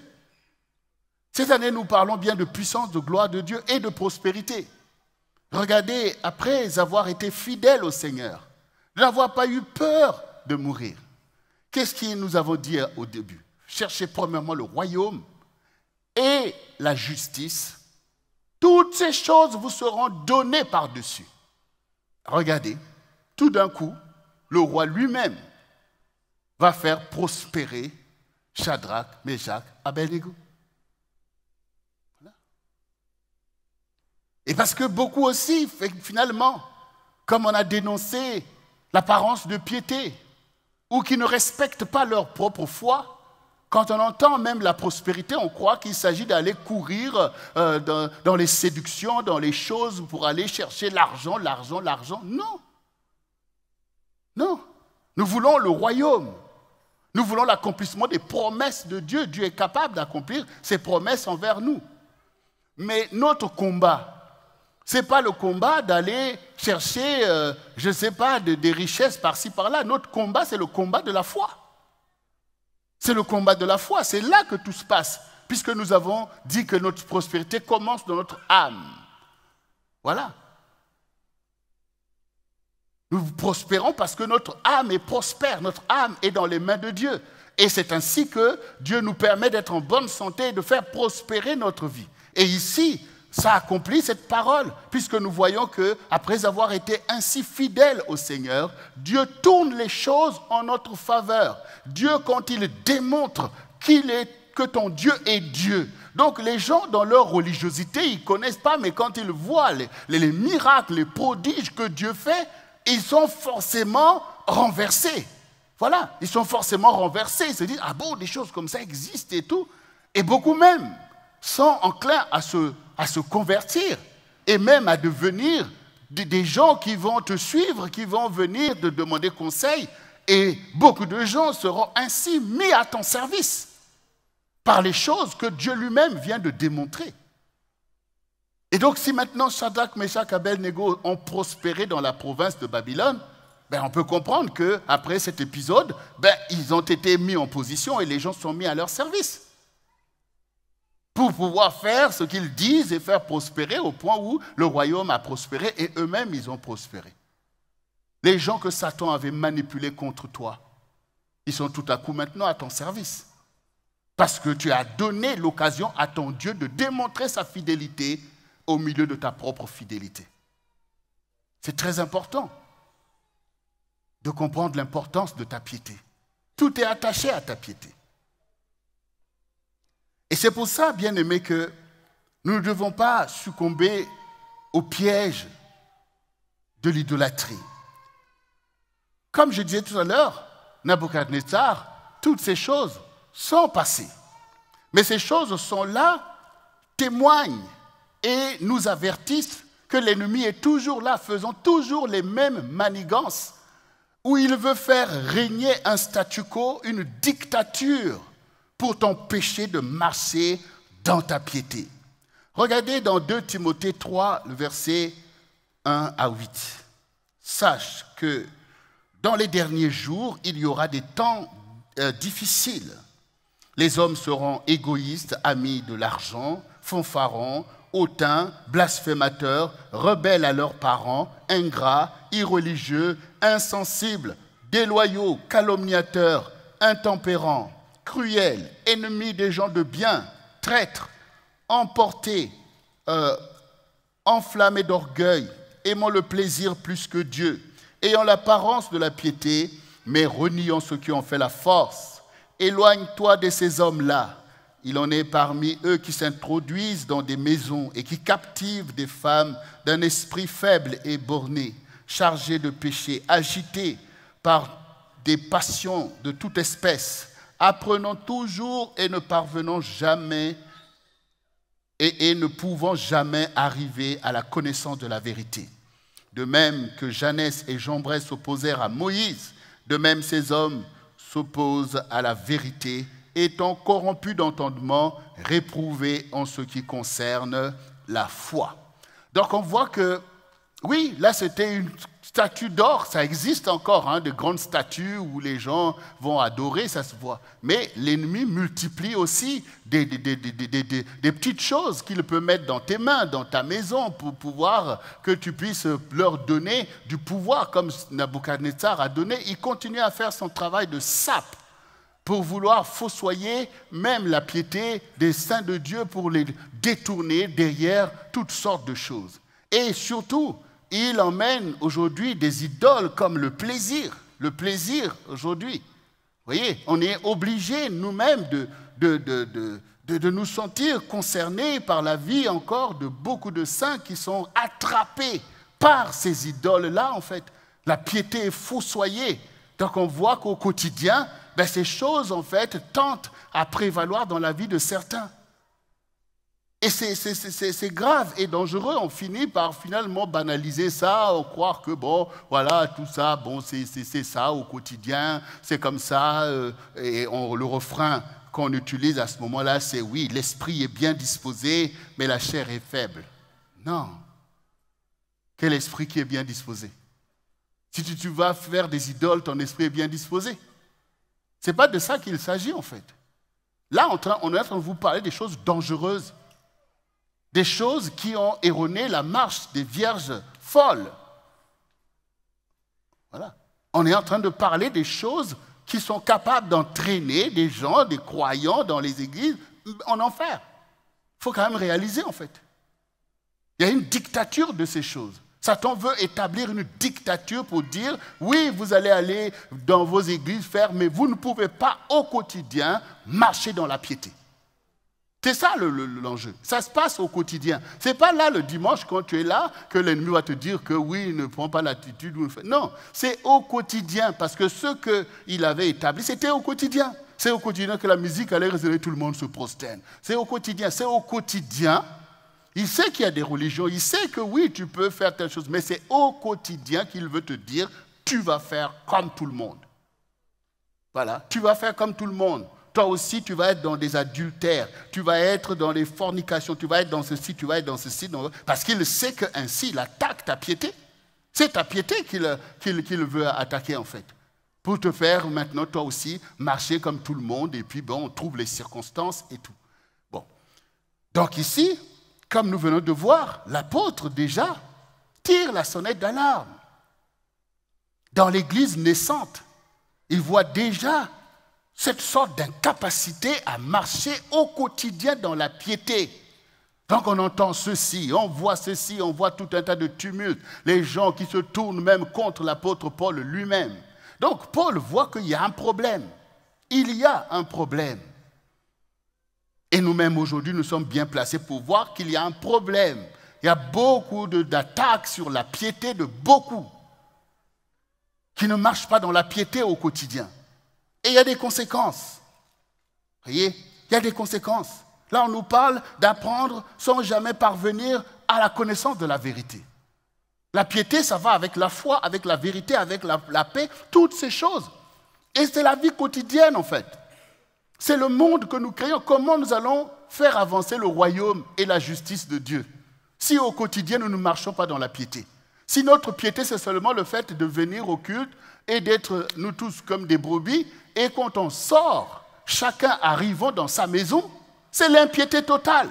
Cette année, nous parlons bien de puissance, de gloire de Dieu et de prospérité. Regardez, après avoir été fidèles au Seigneur, n'avoir pas eu peur de mourir, qu'est-ce que nous avons dit au début? Cherchez premièrement le royaume et la justice. Toutes ces choses vous seront données par-dessus. Regardez, tout d'un coup, le roi lui-même va faire prospérer Shadrach, Meshach, Abednego. Voilà. Et parce que beaucoup aussi, finalement, comme on a dénoncé l'apparence de piété, ou qui ne respectent pas leur propre foi. Quand on entend même la prospérité, on croit qu'il s'agit d'aller courir dans les séductions, dans les choses pour aller chercher l'argent, l'argent, l'argent. Non. Non. Nous voulons le royaume. Nous voulons l'accomplissement des promesses de Dieu. Dieu est capable d'accomplir ses promesses envers nous. Mais notre combat, ce n'est pas le combat d'aller chercher, je ne sais pas, des richesses par-ci, par-là. Notre combat, c'est le combat de la foi. C'est le combat de la foi. C'est là que tout se passe, puisque nous avons dit que notre prospérité commence dans notre âme. Voilà. Nous prospérons parce que notre âme est prospère, notre âme est dans les mains de Dieu. Et c'est ainsi que Dieu nous permet d'être en bonne santé et de faire prospérer notre vie. Et ici, ça accomplit cette parole, puisque nous voyons qu'après avoir été ainsi fidèles au Seigneur, Dieu tourne les choses en notre faveur. Dieu, quand il démontre que ton Dieu est Dieu. Donc les gens, dans leur religiosité, ils ne connaissent pas, mais quand ils voient les miracles, les prodiges que Dieu fait, ils sont forcément renversés. Voilà, ils sont forcément renversés. Ils se disent, ah bon, des choses comme ça existent et tout. Et beaucoup même sont enclins à se convertir et même à devenir des gens qui vont te suivre, qui vont venir te demander conseil. Et beaucoup de gens seront ainsi mis à ton service par les choses que Dieu lui-même vient de démontrer. Et donc, si maintenant Shadrach, Meshach, Abednego ont prospéré dans la province de Babylone, on peut comprendre qu'après cet épisode, ils ont été mis en position et les gens sont mis à leur service pour pouvoir faire ce qu'ils disent et faire prospérer au point où le royaume a prospéré et eux-mêmes, ils ont prospéré. Les gens que Satan avait manipulés contre toi, ils sont tout à coup maintenant à ton service. Parce que tu as donné l'occasion à ton Dieu de démontrer sa fidélité au milieu de ta propre fidélité. C'est très important de comprendre l'importance de ta piété. Tout est attaché à ta piété. Et c'est pour ça, bien-aimés, que nous ne devons pas succomber au piège de l'idolâtrie. Comme je disais tout à l'heure, Nabuchodonosor, toutes ces choses sont passées. Mais ces choses sont là, témoignent et nous avertissent que l'ennemi est toujours là, faisant toujours les mêmes manigances, où il veut faire régner un statu quo, une dictature, pour t'empêcher de marcher dans ta piété. Regardez dans 2 Timothée 3, le verset 1 à 8. Sache que dans les derniers jours, il y aura des temps difficiles. Les hommes seront égoïstes, amis de l'argent, fanfarons, hautains, blasphémateurs, rebelles à leurs parents, ingrats, irreligieux, insensibles, déloyaux, calomniateurs, intempérants, cruels, ennemis des gens de bien, traîtres, emportés, enflammés d'orgueil, aimant le plaisir plus que Dieu, ayant l'apparence de la piété, mais reniant ceux qui ont fait la force. Éloigne-toi de ces hommes-là. Il en est parmi eux qui s'introduisent dans des maisons et qui captivent des femmes d'un esprit faible et borné, chargés de péché, agités par des passions de toute espèce, apprenant toujours et ne parvenant jamais et ne pouvant jamais arriver à la connaissance de la vérité. De même que Janès et Jambres s'opposèrent à Moïse, de même ces hommes s'opposent à la vérité, étant corrompus d'entendement, réprouvés en ce qui concerne la foi. Donc on voit que, oui, là c'était une statue d'or, ça existe encore, de grandes statues où les gens vont adorer, ça se voit. Mais l'ennemi multiplie aussi des petites choses qu'il peut mettre dans tes mains, dans ta maison, pour pouvoir que tu puisses leur donner du pouvoir, comme Nabuchodonosor a donné. Il continue à faire son travail de sape pour vouloir fossoyer même la piété des saints de Dieu pour les détourner derrière toutes sortes de choses. Et surtout, il emmène aujourd'hui des idoles comme le plaisir. Le plaisir aujourd'hui. Vous voyez, on est obligé nous-mêmes de nous sentir concernés par la vie encore de beaucoup de saints qui sont attrapés par ces idoles-là, en fait, La piété est fossoyée. Donc on voit qu'au quotidien, ces choses, en fait, tentent à prévaloir dans la vie de certains. Et c'est grave et dangereux. On finit par finalement banaliser ça, croire que, bon, voilà, tout ça, bon, c'est ça au quotidien, c'est comme ça. Et le refrain qu'on utilise à ce moment-là, c'est oui, l'esprit est bien disposé, mais la chair est faible. Non. Quel esprit qui est bien disposé? Si tu vas faire des idoles, ton esprit est bien disposé. Ce n'est pas de ça qu'il s'agit, en fait. Là, on est en train de vous parler des choses dangereuses. Des choses qui ont erroné la marche des vierges folles. Voilà. On est en train de parler des choses qui sont capables d'entraîner des gens, des croyants dans les églises en enfer. Il faut quand même réaliser, en fait. Il y a une dictature de ces choses. Satan veut établir une dictature pour dire, oui, vous allez aller dans vos églises faire, mais vous ne pouvez pas au quotidien marcher dans la piété. C'est ça l'enjeu. Ça se passe au quotidien. Ce n'est pas là le dimanche quand tu es là que l'ennemi va te dire que oui, ne prends pas l'attitude. Non, c'est au quotidien parce que ce qu'il avait établi, c'était au quotidien. C'est au quotidien que la musique allait résonner, tout le monde se prosterne. C'est au quotidien. C'est au quotidien. Il sait qu'il y a des religions, il sait que oui, tu peux faire telle chose, mais c'est au quotidien qu'il veut te dire, tu vas faire comme tout le monde. Voilà, tu vas faire comme tout le monde. Toi aussi, tu vas être dans des adultères, tu vas être dans les fornications, tu vas être dans ceci, tu vas être dans ceci, parce qu'il sait qu'ainsi, il attaque ta piété. C'est ta piété qu'il veut attaquer, en fait, pour te faire maintenant, toi aussi, marcher comme tout le monde, et puis, bon, on trouve les circonstances et tout. Bon, donc ici, comme nous venons de voir, l'apôtre déjà tire la sonnette d'alarme. Dans l'église naissante, il voit déjà cette sorte d'incapacité à marcher au quotidien dans la piété. Donc on entend ceci, on voit tout un tas de tumultes, les gens qui se tournent même contre l'apôtre Paul lui-même. Donc Paul voit qu'il y a un problème. Il y a un problème. Et nous-mêmes aujourd'hui, nous sommes bien placés pour voir qu'il y a un problème. Il y a beaucoup d'attaques sur la piété de beaucoup qui ne marchent pas dans la piété au quotidien. Et il y a des conséquences. Vous voyez, il y a des conséquences. Là, on nous parle d'apprendre sans jamais parvenir à la connaissance de la vérité. La piété, ça va avec la foi, avec la vérité, avec la paix, toutes ces choses. Et c'est la vie quotidienne, en fait. C'est le monde que nous créons. Comment nous allons faire avancer le royaume et la justice de Dieu si au quotidien nous ne marchons pas dans la piété? Si notre piété c'est seulement le fait de venir au culte et d'être nous tous comme des brebis, et quand on sort, chacun arrivant dans sa maison, c'est l'impiété totale.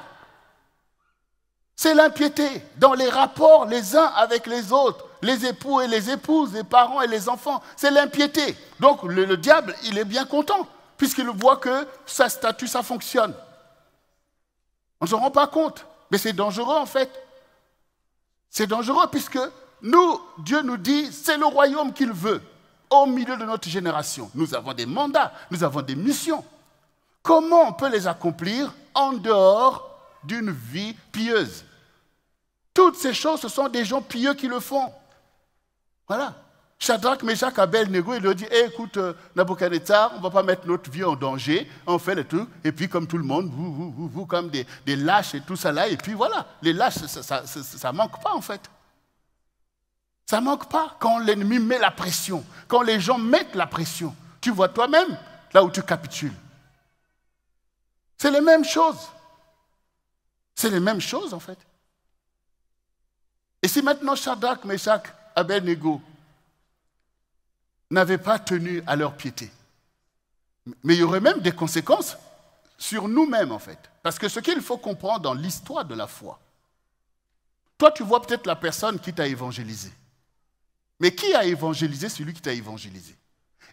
C'est l'impiété dans les rapports les uns avec les autres, les époux et les épouses, les parents et les enfants. C'est l'impiété. Donc le diable, il est bien content, puisqu'il voit que sa statut, ça fonctionne. On ne se rend pas compte, mais c'est dangereux en fait. C'est dangereux puisque nous, Dieu nous dit, c'est le royaume qu'il veut, au milieu de notre génération. Nous avons des mandats, nous avons des missions. Comment on peut les accomplir en dehors d'une vie pieuse? Toutes ces choses, ce sont des gens pieux qui le font. Voilà. Shadrach, Meshach, Abednego, il leur dit, écoute, Nabuchodonosor, on ne va pas mettre notre vie en danger, on fait le truc, et puis comme tout le monde, vous comme des lâches et tout ça là, et puis voilà, les lâches, ça ne manque pas en fait. Ça ne manque pas quand l'ennemi met la pression, quand les gens mettent la pression. Tu vois toi-même là où tu capitules. C'est les mêmes choses. C'est les mêmes choses en fait. Et si maintenant Shadrach, Meshach, Abednego n'avaient pas tenu à leur piété. Mais il y aurait même des conséquences sur nous-mêmes, en fait. Parce que ce qu'il faut comprendre dans l'histoire de la foi, toi, tu vois peut-être la personne qui t'a évangélisé. Mais qui a évangélisé celui qui t'a évangélisé?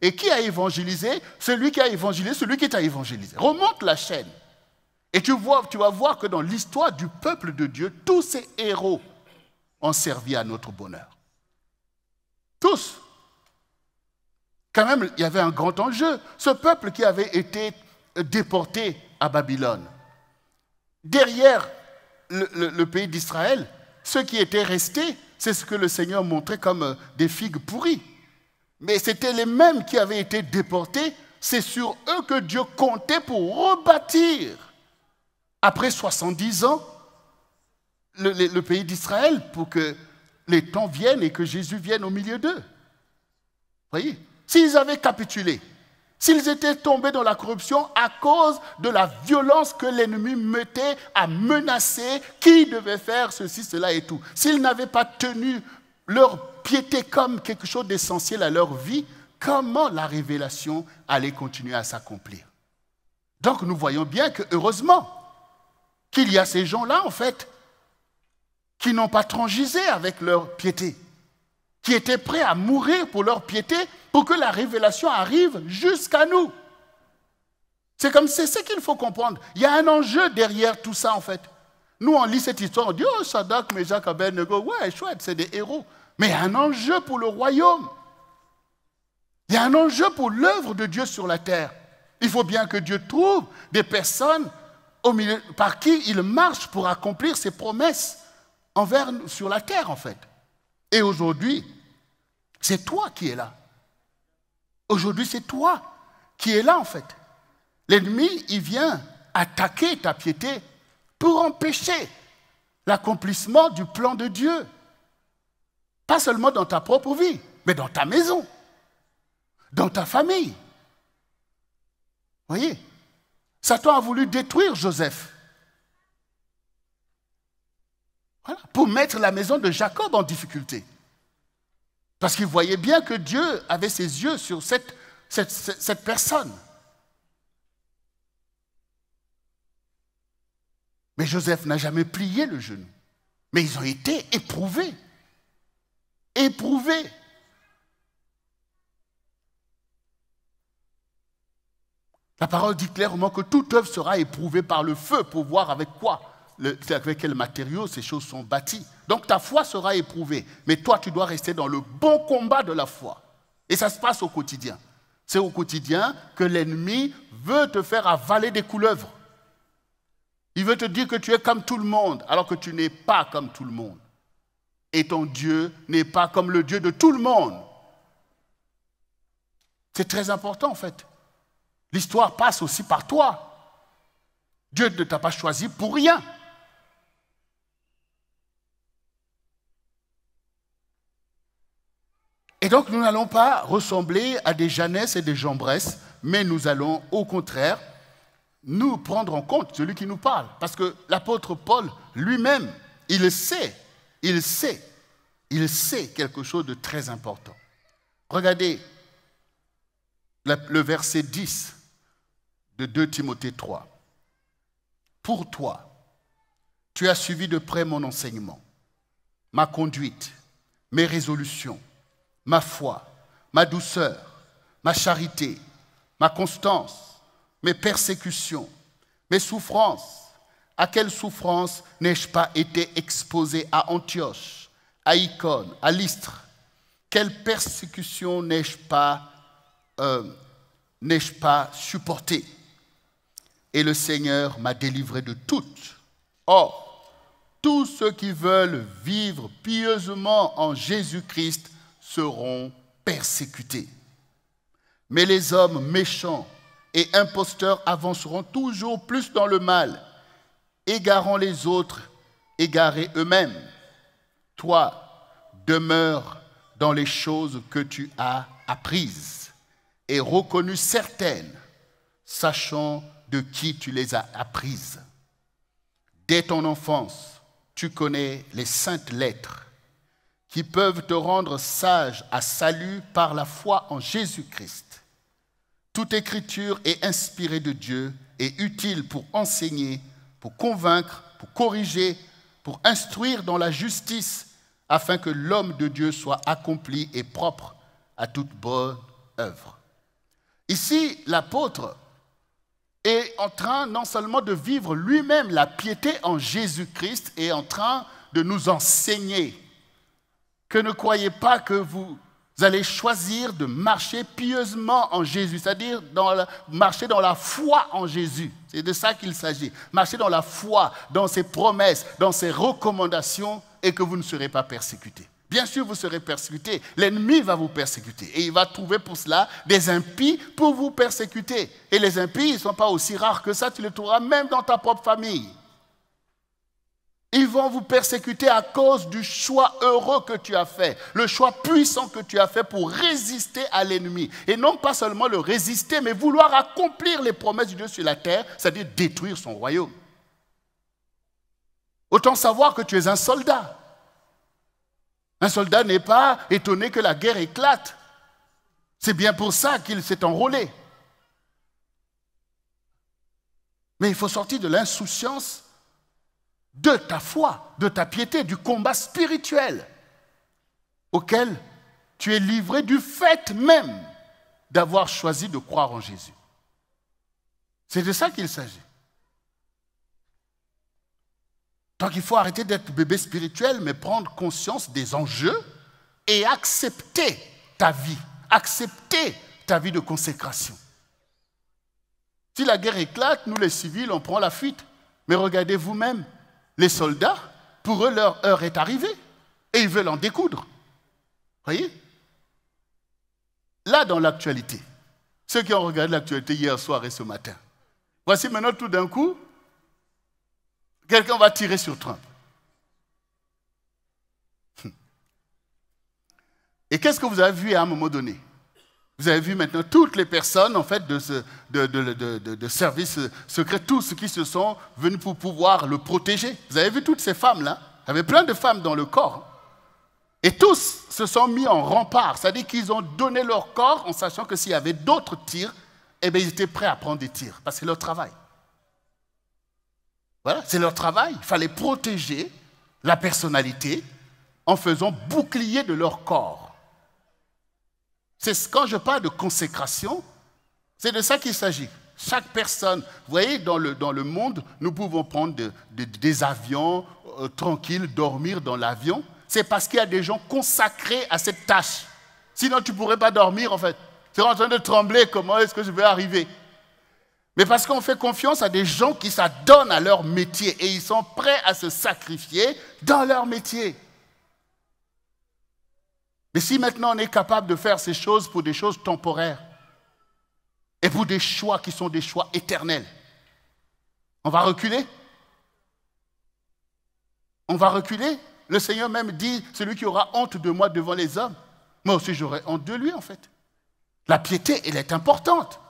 Et qui a évangélisé celui qui a évangélisé celui qui t'a évangélisé? Remonte la chaîne. Et tu vas voir que dans l'histoire du peuple de Dieu, tous ces héros ont servi à notre bonheur. Tous. Quand même, il y avait un grand enjeu. Ce peuple qui avait été déporté à Babylone. Derrière le pays d'Israël, ceux qui étaient restés, c'est ce que le Seigneur montrait comme des figues pourries. Mais c'était les mêmes qui avaient été déportés. C'est sur eux que Dieu comptait pour rebâtir, après 70 ans, le pays d'Israël, pour que les temps viennent et que Jésus vienne au milieu d'eux. Vous voyez? S'ils avaient capitulé, s'ils étaient tombés dans la corruption à cause de la violence que l'ennemi mettait à menacer qui devait faire ceci, cela et tout, s'ils n'avaient pas tenu leur piété comme quelque chose d'essentiel à leur vie, comment la révélation allait continuer à s'accomplir? Donc nous voyons bien que heureusement qu'il y a ces gens-là en fait qui n'ont pas transigé avec leur piété, qui étaient prêts à mourir pour leur piété pour que la révélation arrive jusqu'à nous. C'est ce qu'il faut comprendre. Il y a un enjeu derrière tout ça en fait. Nous on lit cette histoire, on dit oh Shadrach, Meshach, Abednego, ouais chouette, c'est des héros. Mais il y a un enjeu pour le royaume. Il y a un enjeu pour l'œuvre de Dieu sur la terre. Il faut bien que Dieu trouve des personnes au milieu, par qui il marche pour accomplir ses promesses sur la terre en fait. Et aujourd'hui, c'est toi qui es là. Aujourd'hui, c'est toi qui es là en fait. L'ennemi, il vient attaquer ta piété pour empêcher l'accomplissement du plan de Dieu. Pas seulement dans ta propre vie, mais dans ta maison, dans ta famille. Vous voyez? Satan a voulu détruire Joseph. Voilà, pour mettre la maison de Jacob en difficulté. Parce qu'il voyait bien que Dieu avait ses yeux sur cette personne. Mais Joseph n'a jamais plié le genou. Mais ils ont été éprouvés. Éprouvés. La parole dit clairement que toute œuvre sera éprouvée par le feu pour voir avec quel matériau ces choses sont bâties. Donc ta foi sera éprouvée. Mais toi, tu dois rester dans le bon combat de la foi. Et ça se passe au quotidien. C'est au quotidien que l'ennemi veut te faire avaler des couleuvres. Il veut te dire que tu es comme tout le monde, alors que tu n'es pas comme tout le monde. Et ton Dieu n'est pas comme le Dieu de tout le monde. C'est très important en fait. L'histoire passe aussi par toi. Dieu ne t'a pas choisi pour rien. Et donc nous n'allons pas ressembler à des Jeannès et des Jean-Bresse, mais nous allons au contraire nous prendre en compte celui qui nous parle. Parce que l'apôtre Paul lui-même, il sait quelque chose de très important. Regardez le verset 10 de 2 Timothée 3. Pour toi, tu as suivi de près mon enseignement, ma conduite, mes résolutions, ma foi, ma douceur, ma charité, ma constance, mes persécutions, mes souffrances. À quelles souffrances n'ai-je pas été exposé à Antioche, à Icône, à Lystre? Quelle persécution n'ai-je pas supporté? Et le Seigneur m'a délivré de toutes. Or, tous ceux qui veulent vivre pieusement en Jésus-Christ seront persécutés. Mais les hommes méchants et imposteurs avanceront toujours plus dans le mal, égarant les autres, égarés eux-mêmes. Toi, demeure dans les choses que tu as apprises et reconnues certaines, sachant de qui tu les as apprises. Dès ton enfance, tu connais les saintes lettres qui peuvent te rendre sage à salut par la foi en Jésus-Christ. Toute écriture est inspirée de Dieu et utile pour enseigner, pour convaincre, pour corriger, pour instruire dans la justice, afin que l'homme de Dieu soit accompli et propre à toute bonne œuvre. Ici, l'apôtre est en train non seulement de vivre lui-même la piété en Jésus-Christ, et en train de nous enseigner que ne croyez pas que vous allez choisir de marcher pieusement en Jésus, c'est-à-dire marcher dans la foi en Jésus. C'est de ça qu'il s'agit. Marcher dans la foi, dans ses promesses, dans ses recommandations, et que vous ne serez pas persécutés. Bien sûr, vous serez persécutés. L'ennemi va vous persécuter. Et il va trouver pour cela des impies pour vous persécuter. Et les impies, ils ne sont pas aussi rares que ça. Tu les trouveras même dans ta propre famille. Ils vont vous persécuter à cause du choix heureux que tu as fait. Le choix puissant que tu as fait pour résister à l'ennemi. Et non pas seulement le résister, mais vouloir accomplir les promesses de Dieu sur la terre, c'est-à-dire détruire son royaume. Autant savoir que tu es un soldat. Un soldat n'est pas étonné que la guerre éclate. C'est bien pour ça qu'il s'est enrôlé. Mais il faut sortir de l'insouciance de ta foi, de ta piété, du combat spirituel auquel tu es livré du fait même d'avoir choisi de croire en Jésus. C'est de ça qu'il s'agit. Donc il faut arrêter d'être bébé spirituel, mais prendre conscience des enjeux et accepter ta vie de consécration. Si la guerre éclate, nous les civils, on prend la fuite. Mais regardez vous-même, les soldats, pour eux, leur heure est arrivée et ils veulent en découdre. Voyez? Là, dans l'actualité, ceux qui ont regardé l'actualité hier soir et ce matin, voici maintenant tout d'un coup, quelqu'un va tirer sur Trump. Et qu'est-ce que vous avez vu à un moment donné? Vous avez vu maintenant toutes les personnes en fait, de services secrets, tous ceux qui se sont venus pour pouvoir le protéger. Vous avez vu toutes ces femmes-là? Il y avait plein de femmes dans le corps. Et tous se sont mis en rempart. C'est-à-dire qu'ils ont donné leur corps en sachant que s'il y avait d'autres tirs, eh bien, ils étaient prêts à prendre des tirs. Parce que c'est leur travail. Voilà, c'est leur travail. Il fallait protéger la personnalité en faisant bouclier de leur corps. Quand je parle de consécration, c'est de ça qu'il s'agit. Chaque personne, vous voyez, dans le monde, nous pouvons prendre des avions tranquilles, dormir dans l'avion. C'est parce qu'il y a des gens consacrés à cette tâche. Sinon, tu ne pourrais pas dormir, en fait. Tu es en train de trembler, comment est-ce que je vais arriver? Mais parce qu'on fait confiance à des gens qui s'adonnent à leur métier et ils sont prêts à se sacrifier dans leur métier. Mais si maintenant on est capable de faire ces choses pour des choses temporaires et pour des choix qui sont des choix éternels, on va reculer? On va reculer? Le Seigneur même dit, celui qui aura honte de moi devant les hommes, moi aussi j'aurai honte de lui en fait. La piété, elle est importante.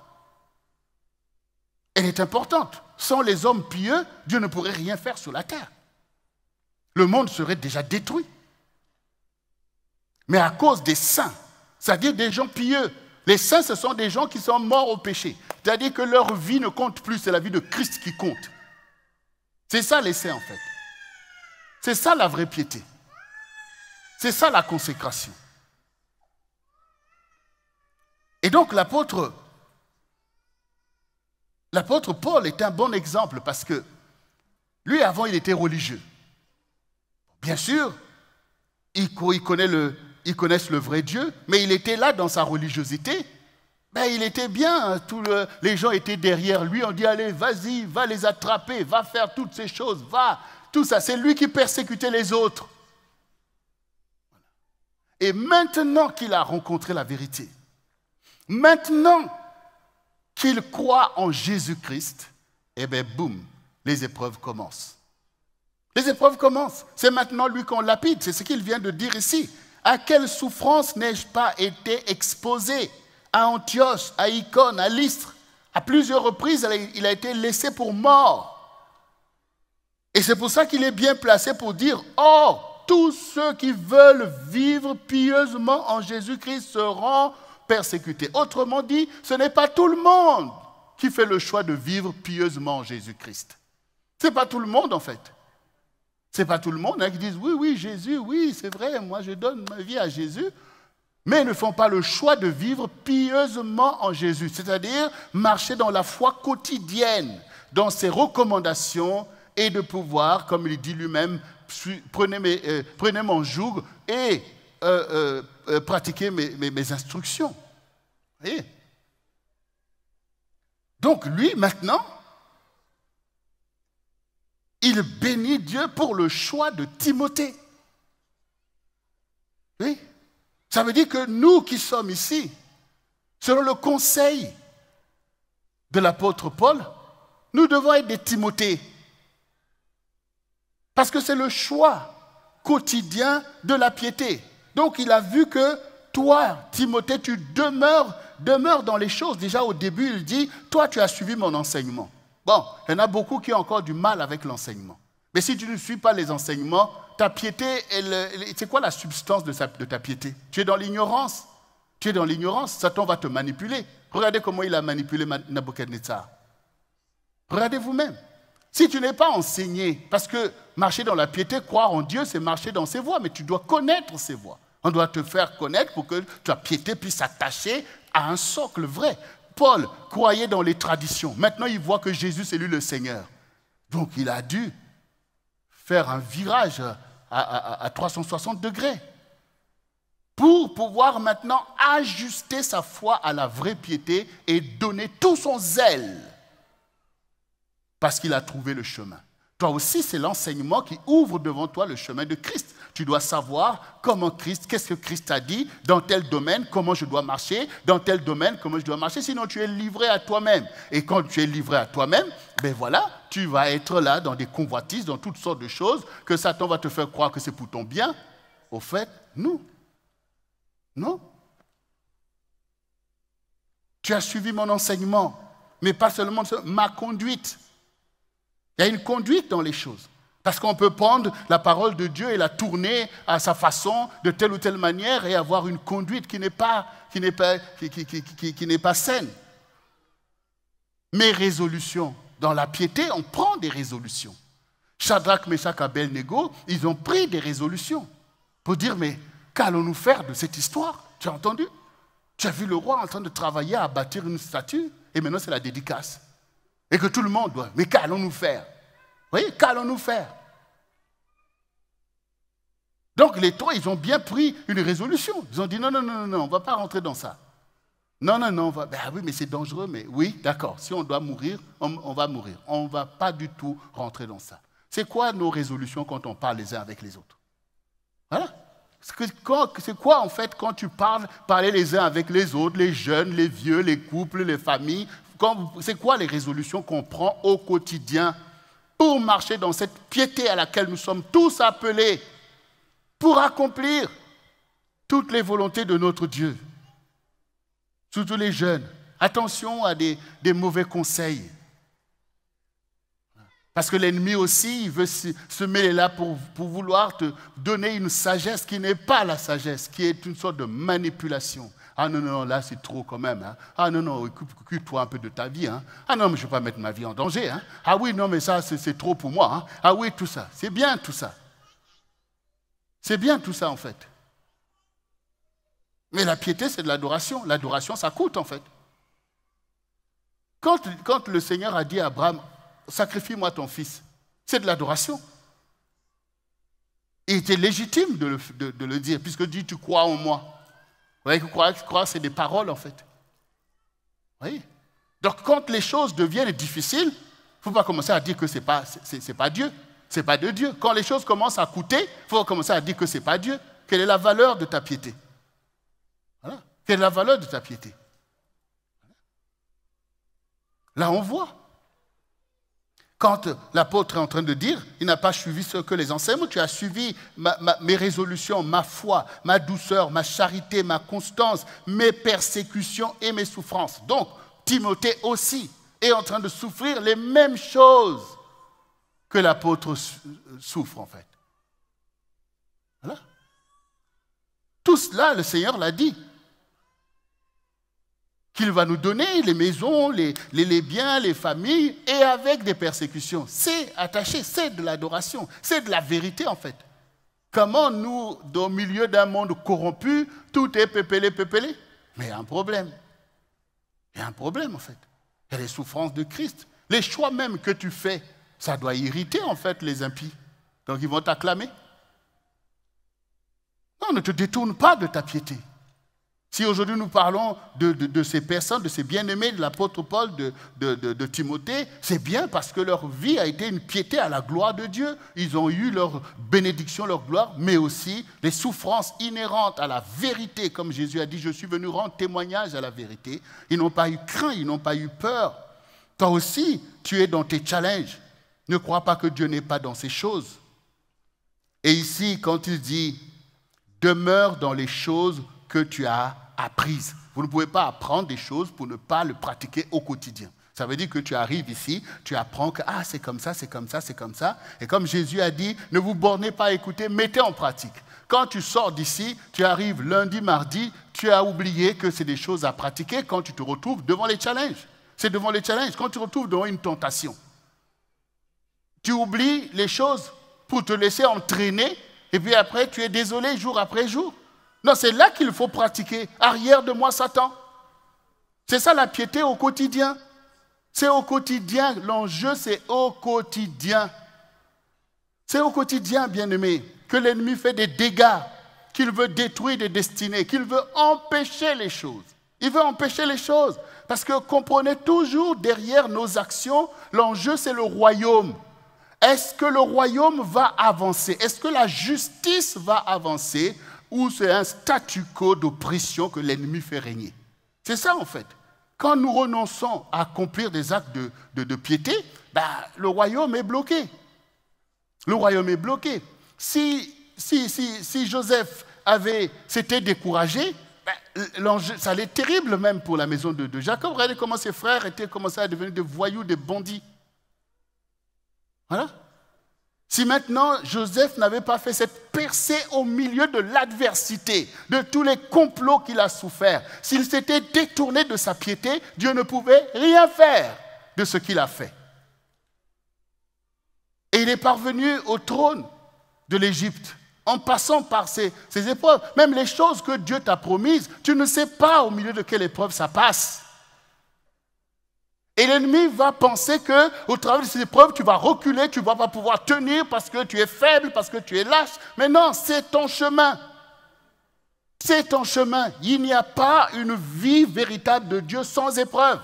Elle est importante. Sans les hommes pieux, Dieu ne pourrait rien faire sur la terre. Le monde serait déjà détruit. Mais à cause des saints, c'est-à-dire des gens pieux, les saints, ce sont des gens qui sont morts au péché. C'est-à-dire que leur vie ne compte plus, c'est la vie de Christ qui compte. C'est ça les saints en fait. C'est ça la vraie piété. C'est ça la consécration. Et donc l'apôtre Paul est un bon exemple parce que lui, avant, il était religieux. Bien sûr, ils connaissent le vrai Dieu, mais il était là dans sa religiosité. Ben, il était bien, les gens étaient derrière lui, on dit allez, vas-y, va les attraper, va faire toutes ces choses, va, tout ça. C'est lui qui persécutait les autres. Et maintenant qu'il a rencontré la vérité, maintenant qu'il croit en Jésus-Christ, eh bien, boum, les épreuves commencent. Les épreuves commencent. C'est maintenant lui qu'on lapide. C'est ce qu'il vient de dire ici. À quelle souffrance n'ai-je pas été exposé? À Antioche, à Icône, à Lystre. À plusieurs reprises, il a été laissé pour mort. Et c'est pour ça qu'il est bien placé pour dire, oh, tous ceux qui veulent vivre pieusement en Jésus-Christ seront persécutés. Autrement dit, ce n'est pas tout le monde qui fait le choix de vivre pieusement en Jésus-Christ. Ce n'est pas tout le monde en fait. Ce n'est pas tout le monde qui disent oui, oui, Jésus, oui, c'est vrai, moi je donne ma vie à Jésus, mais ils ne font pas le choix de vivre pieusement en Jésus, c'est-à-dire marcher dans la foi quotidienne, dans ses recommandations et de pouvoir, comme il dit lui-même, prenez mon joug et pratiquez mes instructions. Vous voyez? Donc lui, maintenant, il bénit Dieu pour le choix de Timothée. Oui. Ça veut dire que nous qui sommes ici, selon le conseil de l'apôtre Paul, nous devons être des Timothée. Parce que c'est le choix quotidien de la piété. Donc il a vu que toi, Timothée, tu demeures dans les choses. Déjà au début, il dit, toi tu as suivi mon enseignement. Bon, il y en a beaucoup qui ont encore du mal avec l'enseignement. Mais si tu ne suis pas les enseignements, ta piété, c'est quoi la substance de ta piété? Tu es dans l'ignorance. Tu es dans l'ignorance, Satan va te manipuler. Regardez comment il a manipulé Nabuchodonosor. Regardez vous-même. Si tu n'es pas enseigné, parce que marcher dans la piété, croire en Dieu, c'est marcher dans ses voies, mais tu dois connaître ses voies. On doit te faire connaître pour que ta piété puisse s'attacher à un socle vrai. Paul croyait dans les traditions. Maintenant, il voit que Jésus, c'est lui le Seigneur. Donc, il a dû faire un virage à 360 degrés pour pouvoir maintenant ajuster sa foi à la vraie piété et donner tout son zèle parce qu'il a trouvé le chemin. Toi aussi, c'est l'enseignement qui ouvre devant toi le chemin de Christ. Tu dois savoir comment Christ, qu'est-ce que Christ a dit, dans tel domaine, comment je dois marcher, dans tel domaine, comment je dois marcher, sinon tu es livré à toi-même. Et quand tu es livré à toi-même, ben voilà, tu vas être là dans des convoitises, dans toutes sortes de choses, que Satan va te faire croire que c'est pour ton bien. Au fait, non. Tu as suivi mon enseignement, mais pas seulement ma conduite. Il y a une conduite dans les choses. Parce qu'on peut prendre la parole de Dieu et la tourner à sa façon, de telle ou telle manière, et avoir une conduite qui n'est pas saine. Mes résolutions. Dans la piété, on prend des résolutions. Shadrach, Meshach, Abednego, ils ont pris des résolutions pour dire, mais qu'allons-nous faire de cette histoire? Tu as entendu? Tu as vu le roi en train de travailler à bâtir une statue, et maintenant c'est la dédicace. Et que tout le monde doit. Mais qu'allons-nous faire? Vous voyez, qu'allons-nous faire? Donc les trois, ils ont bien pris une résolution. Ils ont dit non, on ne va pas rentrer dans ça. Non, ben oui, mais c'est dangereux, mais oui, d'accord. Si on doit mourir, on va mourir. On ne va pas du tout rentrer dans ça. C'est quoi nos résolutions quand on parle les uns avec les autres? Voilà. C'est quoi en fait quand tu parler les uns avec les autres, les jeunes, les vieux, les couples, les familles? C'est quoi les résolutions qu'on prend au quotidien pour marcher dans cette piété à laquelle nous sommes tous appelés pour accomplir toutes les volontés de notre Dieu? Surtout les jeunes. Attention à des mauvais conseils. Parce que l'ennemi aussi, il veut se mêler là pour vouloir te donner une sagesse qui n'est pas la sagesse, qui est une sorte de manipulation. Ah non, là c'est trop quand même. Hein. Ah non, occupe-toi un peu de ta vie. Hein. Ah non, mais je ne vais pas mettre ma vie en danger. Hein. Ah oui, non, mais ça c'est trop pour moi. Hein. Ah oui, tout ça. C'est bien tout ça. C'est bien tout ça en fait. Mais la piété, c'est de l'adoration. L'adoration, ça coûte en fait. Quand le Seigneur a dit à Abraham, sacrifie-moi ton fils, c'est de l'adoration. Il était légitime de le dire, puisque dit, tu crois en moi. Vous voyez que croire, c'est des paroles, en fait. Vous voyez? Donc, quand les choses deviennent difficiles, il ne faut pas commencer à dire que ce n'est pas Dieu. Ce n'est pas de Dieu. Quand les choses commencent à coûter, il faut commencer à dire que ce n'est pas Dieu. Quelle est la valeur de ta piété? Voilà. Quelle est la valeur de ta piété? Là, on voit. Quand l'apôtre est en train de dire, il n'a pas suivi ce que les enseignements, tu as suivi mes résolutions, ma foi, ma douceur, ma charité, ma constance, mes persécutions et mes souffrances. Donc, Timothée aussi est en train de souffrir les mêmes choses que l'apôtre souffre en fait. Voilà. Tout cela, le Seigneur l'a dit. Qu'il va nous donner les maisons, les biens, les familles, et avec des persécutions. C'est attaché, c'est de l'adoration, c'est de la vérité en fait. Comment nous, au milieu d'un monde corrompu, tout est pépélé? Mais il y a un problème. Il y a un problème en fait. Il y a les souffrances de Christ. Les choix même que tu fais, ça doit irriter en fait les impies. Donc ils vont t'acclamer. Non, ne te détourne pas de ta piété. Si aujourd'hui nous parlons de ces personnes, de ces bien-aimés de l'apôtre Paul, de Timothée, c'est bien parce que leur vie a été une piété à la gloire de Dieu. Ils ont eu leur bénédiction, leur gloire, mais aussi les souffrances inhérentes à la vérité. Comme Jésus a dit, je suis venu rendre témoignage à la vérité. Ils n'ont pas eu crainte, ils n'ont pas eu peur. Toi aussi, tu es dans tes challenges. Ne crois pas que Dieu n'est pas dans ces choses. Et ici, quand il dit, demeure dans les choses que tu as apprises. Vous ne pouvez pas apprendre des choses pour ne pas le pratiquer au quotidien. Ça veut dire que tu arrives ici, tu apprends que c'est comme ça, c'est comme ça, c'est comme ça. Et comme Jésus a dit, ne vous bornez pas à écouter, mettez en pratique. Quand tu sors d'ici, tu arrives lundi, mardi, tu as oublié que c'est des choses à pratiquer quand tu te retrouves devant les challenges. C'est devant les challenges, quand tu te retrouves devant une tentation. Tu oublies les choses pour te laisser entraîner et puis après tu es désolé jour après jour. Non, c'est là qu'il faut pratiquer. Arrière de moi, Satan. C'est ça la piété au quotidien. C'est au quotidien. L'enjeu, c'est au quotidien. C'est au quotidien, bien-aimé, que l'ennemi fait des dégâts, qu'il veut détruire des destinées, qu'il veut empêcher les choses. Il veut empêcher les choses. Parce que comprenez toujours derrière nos actions, l'enjeu, c'est le royaume. Est-ce que le royaume va avancer? Est-ce que la justice va avancer? Ou c'est un statu quo d'oppression que l'ennemi fait régner? C'est ça en fait. Quand nous renonçons à accomplir des actes de piété, le royaume est bloqué. Le royaume est bloqué. Si Joseph s'était découragé, ça allait être terrible même pour la maison de Jacob. Regardez comment ses frères étaient commencés à devenir des voyous, des bandits. Voilà. Si maintenant Joseph n'avait pas fait cette percée au milieu de l'adversité, de tous les complots qu'il a souffert, s'il s'était détourné de sa piété, Dieu ne pouvait rien faire de ce qu'il a fait. Et il est parvenu au trône de l'Égypte en passant par ces épreuves. Même les choses que Dieu t'a promises, tu ne sais pas au milieu de quelle épreuve ça passe. Et l'ennemi va penser qu'au travers de ces épreuves, tu vas reculer, tu ne vas pas pouvoir tenir parce que tu es faible, parce que tu es lâche. Mais non, c'est ton chemin. C'est ton chemin. Il n'y a pas une vie véritable de Dieu sans épreuve.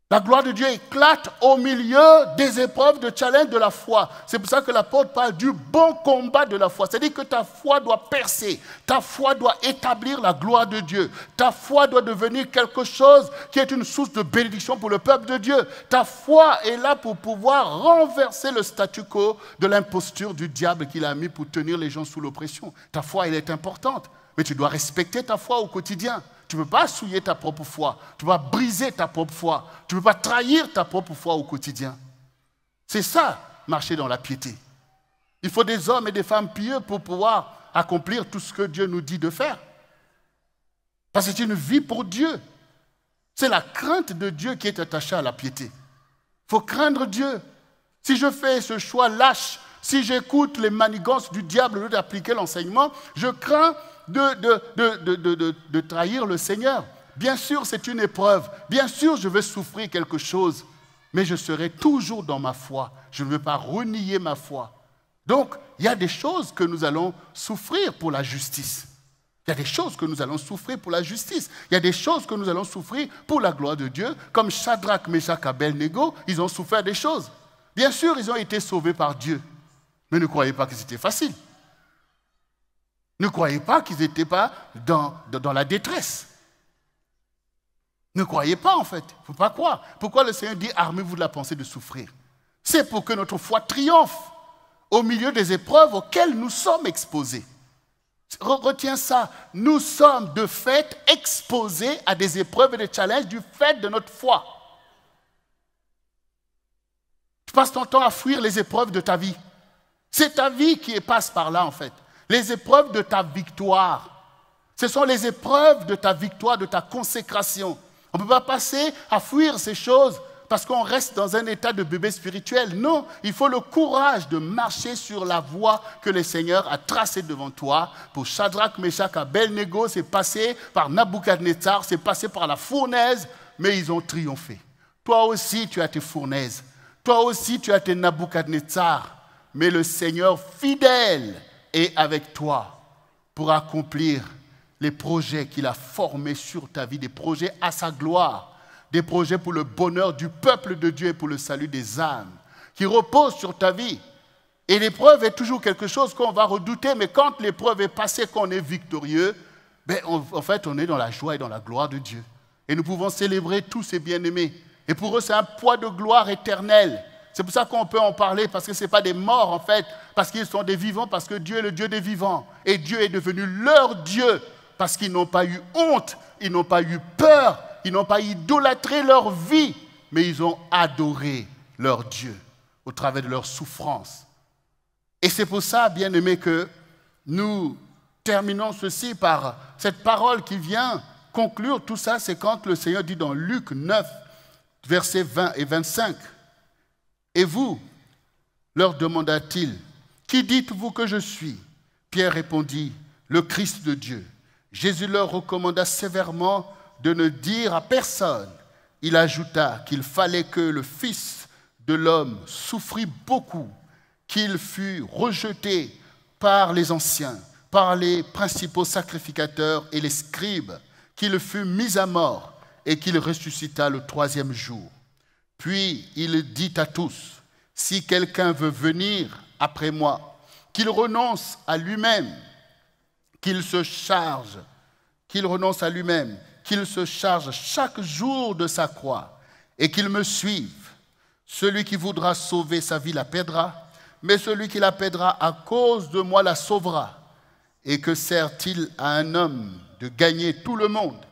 La gloire de Dieu éclate au milieu des épreuves de challenge de la foi. C'est pour ça que l'apôtre parle du bon combat de la foi. C'est-à-dire que ta foi doit percer. Ta foi doit établir la gloire de Dieu. Ta foi doit devenir quelque chose qui est une source de bénédiction pour le peuple de Dieu. Ta foi est là pour pouvoir renverser le statu quo de l'imposture du diable qu'il a mis pour tenir les gens sous l'oppression. Ta foi, elle est importante. Mais tu dois respecter ta foi au quotidien. Tu ne peux pas souiller ta propre foi. Tu ne peux pas briser ta propre foi. Tu ne peux pas trahir ta propre foi au quotidien. C'est ça, marcher dans la piété. Il faut des hommes et des femmes pieux pour pouvoir accomplir tout ce que Dieu nous dit de faire. Parce que c'est une vie pour Dieu. C'est la crainte de Dieu qui est attachée à la piété. Il faut craindre Dieu. Si je fais ce choix lâche, si j'écoute les manigances du diable au lieu d'appliquer l'enseignement, je crains de trahir le Seigneur. Bien sûr, c'est une épreuve. Bien sûr, je vais souffrir quelque chose. Mais je serai toujours dans ma foi. Je ne vais pas renier ma foi. Donc, il y a des choses que nous allons souffrir pour la justice. Il y a des choses que nous allons souffrir pour la justice. Il y a des choses que nous allons souffrir pour la gloire de Dieu. Comme Shadrach, Meshach, Abednego, ils ont souffert des choses. Bien sûr, ils ont été sauvés par Dieu. Mais ne croyez pas que c'était facile. Ne croyez pas qu'ils n'étaient pas dans la détresse. Ne croyez pas en fait. Il ne faut pas croire. Pourquoi le Seigneur dit armez-vous de la pensée de souffrir? C'est pour que notre foi triomphe au milieu des épreuves auxquelles nous sommes exposés. Retiens ça. Nous sommes de fait exposés à des épreuves et des challenges du fait de notre foi. Tu passes ton temps à fuir les épreuves de ta vie. C'est ta vie qui passe par là en fait. Les épreuves de ta victoire. Ce sont les épreuves de ta victoire, de ta consécration. On ne peut pas passer à fuir ces choses parce qu'on reste dans un état de bébé spirituel. Non, il faut le courage de marcher sur la voie que le Seigneur a tracée devant toi. Pour Shadrach, Meshach, Abednego, c'est passé par Nabuchodonosor, c'est passé par la fournaise, mais ils ont triomphé. Toi aussi, tu as tes fournaises. Toi aussi, tu as tes Nabuchodonosor. Mais le Seigneur fidèle est avec toi pour accomplir les projets qu'il a formés sur ta vie, des projets à sa gloire, des projets pour le bonheur du peuple de Dieu et pour le salut des âmes, qui reposent sur ta vie. Et l'épreuve est toujours quelque chose qu'on va redouter, mais quand l'épreuve est passée, qu'on est victorieux, en fait, on est dans la joie et dans la gloire de Dieu. Et nous pouvons célébrer tous ces bien-aimés. Et pour eux, c'est un poids de gloire éternelle. C'est pour ça qu'on peut en parler, parce que ce n'est pas des morts, en fait, parce qu'ils sont des vivants, parce que Dieu est le Dieu des vivants. Et Dieu est devenu leur Dieu, parce qu'ils n'ont pas eu honte, ils n'ont pas eu peur, ils n'ont pas idolâtré leur vie, mais ils ont adoré leur Dieu au travers de leur souffrance. Et c'est pour ça, bien-aimés, que nous terminons ceci par cette parole qui vient conclure tout ça. C'est quand le Seigneur dit dans Luc 9, versets 20 et 25, « Et vous, leur demanda-t-il, qui dites-vous que je suis ?» Pierre répondit, « Le Christ de Dieu. » Jésus leur recommanda sévèrement de ne dire à personne. Il ajouta qu'il fallait que le Fils de l'homme souffrit beaucoup, qu'il fût rejeté par les anciens, par les principaux sacrificateurs et les scribes, qu'il fût mis à mort et qu'il ressuscita le troisième jour. Puis il dit à tous, « Si quelqu'un veut venir après moi, qu'il renonce à lui-même, qu'il se charge, chaque jour de sa croix et qu'il me suive. Celui qui voudra sauver sa vie la perdra, mais celui qui la perdra à cause de moi la sauvera. Et que sert-il à un homme de gagner tout le monde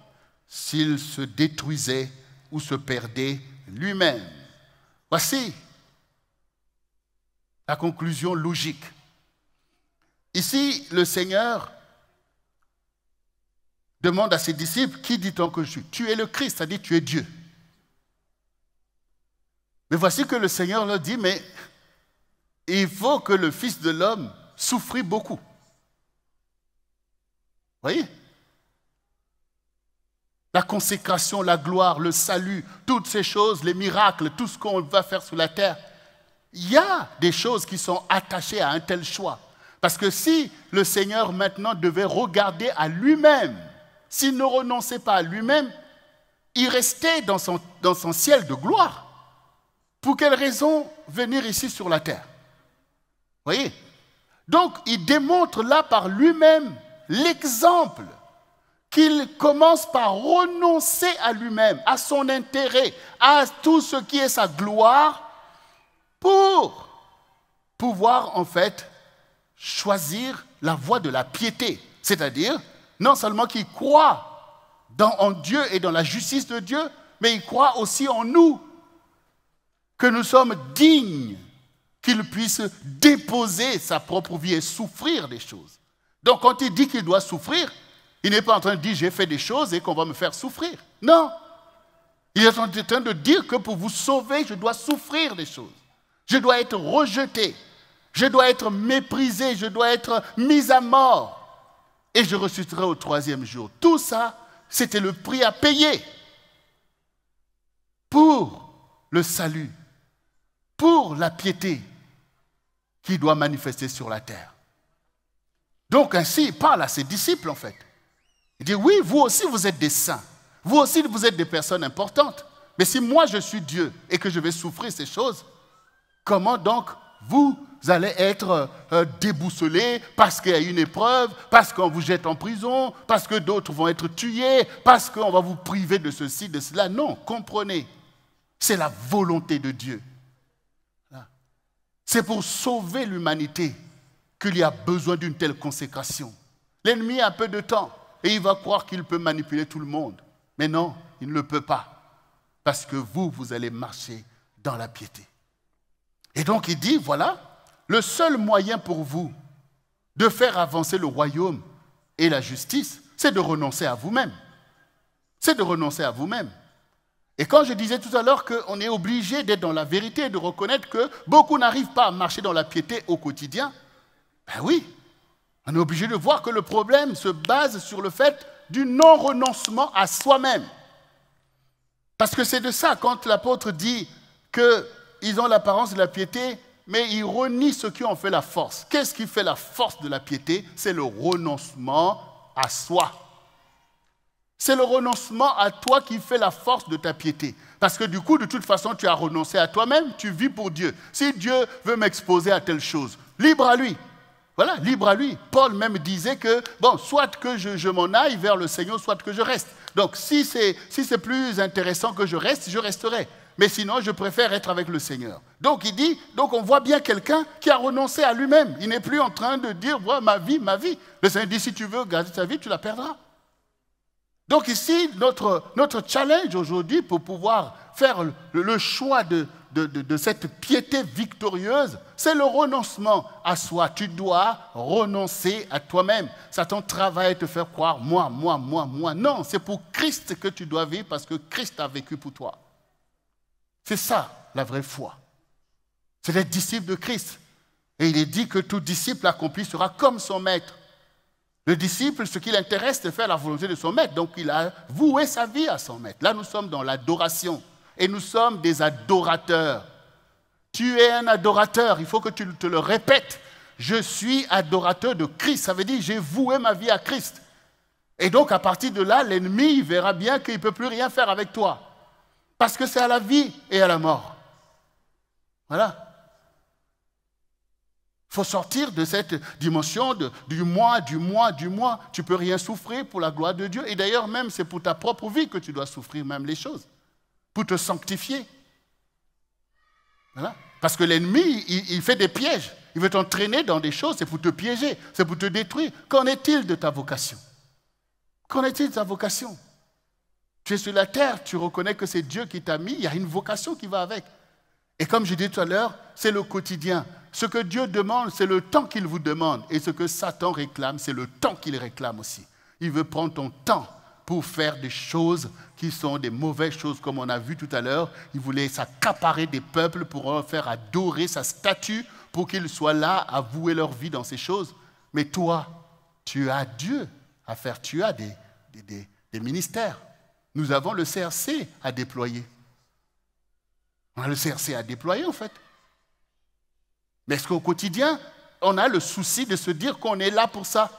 s'il se détruisait ou se perdait lui-même? » Voici la conclusion logique. Ici, le Seigneur demande à ses disciples, « Qui dit-on que je suis ?» Tu es le Christ, c'est-à-dire tu es Dieu. Mais voici que le Seigneur leur dit, mais il faut que le Fils de l'homme souffre beaucoup. Vous voyez? La consécration, la gloire, le salut, toutes ces choses, les miracles, tout ce qu'on va faire sur la terre. Il y a des choses qui sont attachées à un tel choix. Parce que si le Seigneur maintenant devait regarder à lui-même, s'il ne renonçait pas à lui-même, il restait dans son ciel de gloire. Pour quelle raison venir ici sur la terre? Vous voyez? Donc, il démontre là par lui-même l'exemple qu'il commence par renoncer à lui-même, à son intérêt, à tout ce qui est sa gloire, pour pouvoir en fait choisir la voie de la piété. C'est-à-dire, non seulement qu'il croit en Dieu et dans la justice de Dieu, mais il croit aussi en nous, que nous sommes dignes qu'il puisse déposer sa propre vie et souffrir des choses. Donc quand il dit qu'il doit souffrir, il n'est pas en train de dire j'ai fait des choses et qu'on va me faire souffrir. Non. Il est en train de dire que pour vous sauver, je dois souffrir des choses. Je dois être rejeté. Je dois être méprisé. Je dois être mis à mort. Et je ressusciterai au troisième jour. Tout ça, c'était le prix à payer pour le salut, pour la piété qui doit manifester sur la terre. Donc ainsi, il parle à ses disciples en fait. Il dit, oui, vous aussi vous êtes des saints. Vous aussi vous êtes des personnes importantes. Mais si moi je suis Dieu et que je vais souffrir ces choses, comment donc vous allez être déboussolés parce qu'il y a une épreuve, parce qu'on vous jette en prison, parce que d'autres vont être tués, parce qu'on va vous priver de ceci, de cela? Non, comprenez. C'est la volonté de Dieu. C'est pour sauver l'humanité qu'il y a besoin d'une telle consécration. L'ennemi a peu de temps et il va croire qu'il peut manipuler tout le monde. Mais non, il ne le peut pas. Parce que vous allez marcher dans la piété. Et donc il dit, voilà, le seul moyen pour vous de faire avancer le royaume et la justice, c'est de renoncer à vous-même. C'est de renoncer à vous-même. Et quand je disais tout à l'heure qu'on est obligé d'être dans la vérité et de reconnaître que beaucoup n'arrivent pas à marcher dans la piété au quotidien, ben oui, on est obligé de voir que le problème se base sur le fait du non-renoncement à soi-même. Parce que c'est de ça, quand l'apôtre dit qu'ils ont l'apparence de la piété, mais ils renient ceux qui ont fait la force. Qu'est-ce qui fait la force de la piété? C'est le renoncement à soi. C'est le renoncement à toi qui fait la force de ta piété. Parce que du coup, de toute façon, tu as renoncé à toi-même, tu vis pour Dieu. Si Dieu veut m'exposer à telle chose, libre à lui. Voilà, libre à lui. Paul même disait que, bon, soit que je m'en aille vers le Seigneur, soit que je reste. Donc, si c'est plus intéressant que je reste, je resterai. Mais sinon, je préfère être avec le Seigneur. Donc, il dit, donc on voit bien quelqu'un qui a renoncé à lui-même. Il n'est plus en train de dire, voilà, ma vie, ma vie. Le Seigneur dit, si tu veux garder ta vie, tu la perdras. Donc ici, notre challenge aujourd'hui pour pouvoir faire le choix de cette piété victorieuse, c'est le renoncement à soi. Tu dois renoncer à toi-même. Satan travaille à te faire croire, moi. Non, c'est pour Christ que tu dois vivre parce que Christ a vécu pour toi. C'est ça, la vraie foi. C'est d'être disciple de Christ. Et il est dit que tout disciple accompli sera comme son maître. Le disciple, ce qui l'intéresse, c'est faire la volonté de son maître. Donc, il a voué sa vie à son maître. Là, nous sommes dans l'adoration. Et nous sommes des adorateurs. Tu es un adorateur. Il faut que tu te le répètes. Je suis adorateur de Christ. Ça veut dire, j'ai voué ma vie à Christ. Et donc, à partir de là, l'ennemi verra bien qu'il ne peut plus rien faire avec toi. Parce que c'est à la vie et à la mort. Voilà. Il faut sortir de cette dimension du moi. Tu ne peux rien souffrir pour la gloire de Dieu. Et d'ailleurs, même, c'est pour ta propre vie que tu dois souffrir même les choses. Pour te sanctifier. Voilà. Parce que l'ennemi, il fait des pièges. Il veut t'entraîner dans des choses, c'est pour te piéger, c'est pour te détruire. Qu'en est-il de ta vocation? Qu'en est-il de ta vocation? Tu es sur la terre, tu reconnais que c'est Dieu qui t'a mis, il y a une vocation qui va avec. Et comme je disais tout à l'heure, c'est le quotidien. Ce que Dieu demande, c'est le temps qu'il vous demande. Et ce que Satan réclame, c'est le temps qu'il réclame aussi. Il veut prendre ton temps pour faire des choses qui sont des mauvaises choses, comme on a vu tout à l'heure. Il voulait s'accaparer des peuples pour leur faire adorer sa statue, pour qu'ils soient là à vouer leur vie dans ces choses. Mais toi, tu as Dieu à faire. Tu as des ministères. Nous avons le CRC à déployer. On a le CRC à déployer, en fait. Mais est-ce qu'au quotidien, on a le souci de se dire qu'on est là pour ça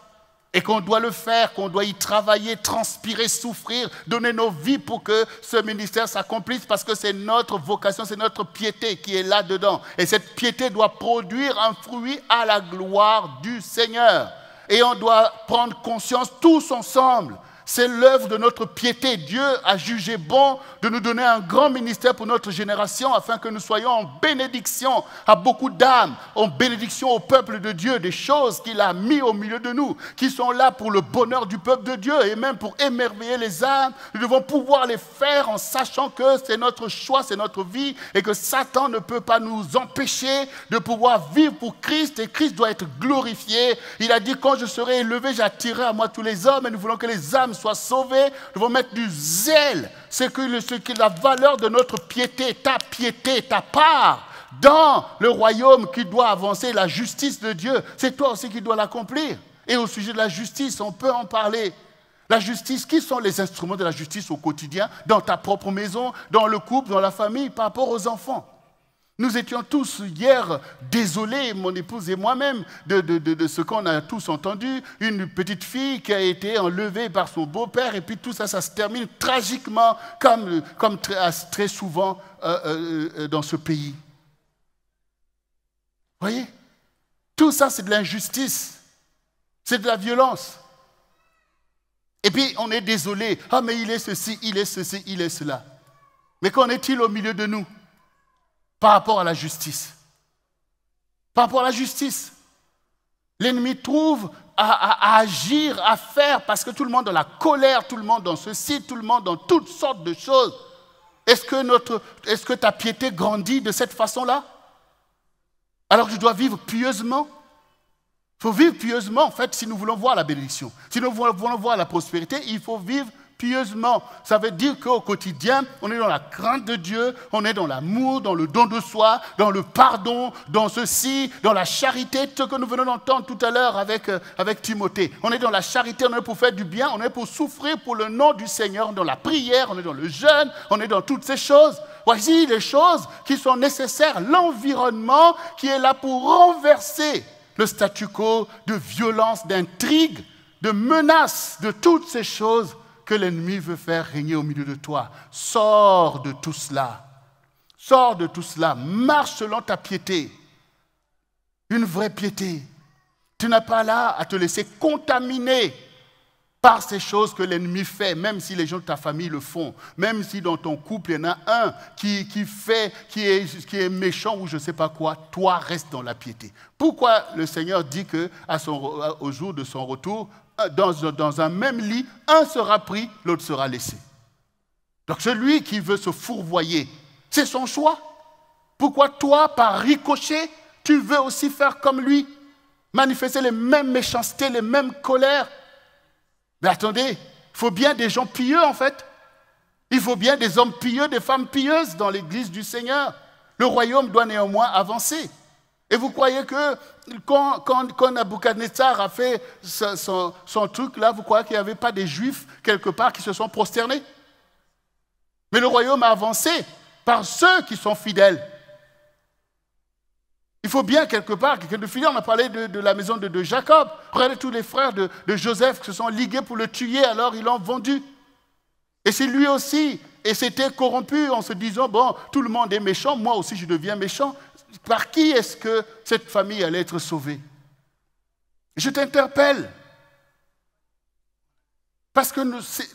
et qu'on doit le faire, qu'on doit y travailler, transpirer, souffrir, donner nos vies pour que ce ministère s'accomplisse parce que c'est notre vocation, c'est notre piété qui est là-dedans. Et cette piété doit produire un fruit à la gloire du Seigneur. Et on doit prendre conscience tous ensemble. C'est l'œuvre de notre piété. Dieu a jugé bon de nous donner un grand ministère pour notre génération afin que nous soyons en bénédiction à beaucoup d'âmes, en bénédiction au peuple de Dieu, des choses qu'il a mis au milieu de nous, qui sont là pour le bonheur du peuple de Dieu et même pour émerveiller les âmes. Nous devons pouvoir les faire en sachant que c'est notre choix, c'est notre vie et que Satan ne peut pas nous empêcher de pouvoir vivre pour Christ et Christ doit être glorifié. Il a dit, quand je serai élevé, j'attirerai à moi tous les hommes et nous voulons que les âmes soient sauvés, nous devons mettre du zèle. C'est que la valeur de notre piété, ta part dans le royaume qui doit avancer, la justice de Dieu, c'est toi aussi qui dois l'accomplir. Et au sujet de la justice, on peut en parler. La justice, qui sont les instruments de la justice au quotidien, dans ta propre maison, dans le couple, dans la famille, par rapport aux enfants? Nous étions tous hier désolés, mon épouse et moi-même, de ce qu'on a tous entendu. Une petite fille qui a été enlevée par son beau-père et puis tout ça, ça se termine tragiquement comme très souvent dans ce pays. Vous voyez? Tout ça, c'est de l'injustice. C'est de la violence. Et puis, on est désolé. Ah, mais il est ceci, il est ceci, il est cela. Mais qu'en est-il au milieu de nous? Par rapport à la justice. Par rapport à la justice. L'ennemi trouve à agir, à faire, parce que tout le monde dans la colère, tout le monde dans ceci, tout le monde dans toutes sortes de choses. Est-ce que ta piété grandit de cette façon-là? Alors que je dois vivre pieusement? Il faut vivre pieusement, en fait, si nous voulons voir la bénédiction. Si nous voulons voir la prospérité, il faut vivre pieusement. Ça veut dire qu'au quotidien, on est dans la crainte de Dieu, on est dans l'amour, dans le don de soi, dans le pardon, dans ceci, dans la charité, ce que nous venons d'entendre tout à l'heure avec Timothée. On est dans la charité, on est pour faire du bien, on est pour souffrir pour le nom du Seigneur, dans la prière, on est dans le jeûne, on est dans toutes ces choses. Voici les choses qui sont nécessaires, l'environnement qui est là pour renverser le statu quo de violence, d'intrigue, de menace, de toutes ces choses que l'ennemi veut faire régner au milieu de toi. Sors de tout cela. Sors de tout cela. Marche selon ta piété. Une vraie piété. Tu n'as pas là à te laisser contaminer par ces choses que l'ennemi fait, même si les gens de ta famille le font, même si dans ton couple, il y en a un qui est méchant ou je ne sais pas quoi, toi, reste dans la piété. Pourquoi le Seigneur dit qu'au jour de son retour, dans un même lit, un sera pris, l'autre sera laissé. Donc celui qui veut se fourvoyer, c'est son choix. Pourquoi toi, par ricochet, tu veux aussi faire comme lui, manifester les mêmes méchancetés, les mêmes colères? Mais attendez, il faut bien des gens pieux en fait. Il faut bien des hommes pieux, des femmes pieuses dans l'église du Seigneur. Le royaume doit néanmoins avancer. Et vous croyez que quand Nabuchodonosor a fait son truc là, vous croyez qu'il n'y avait pas des Juifs quelque part qui se sont prosternés? Mais le royaume a avancé par ceux qui sont fidèles. Il faut bien quelque part, quelqu'un de fidèle. On a parlé de la maison de Jacob. Regardez tous les frères de Joseph qui se sont ligués pour le tuer, alors ils l'ont vendu. Et c'est lui aussi, et c'était corrompu en se disant, bon, tout le monde est méchant, moi aussi je deviens méchant. Par qui est-ce que cette famille allait être sauvée? Je t'interpelle. Parce que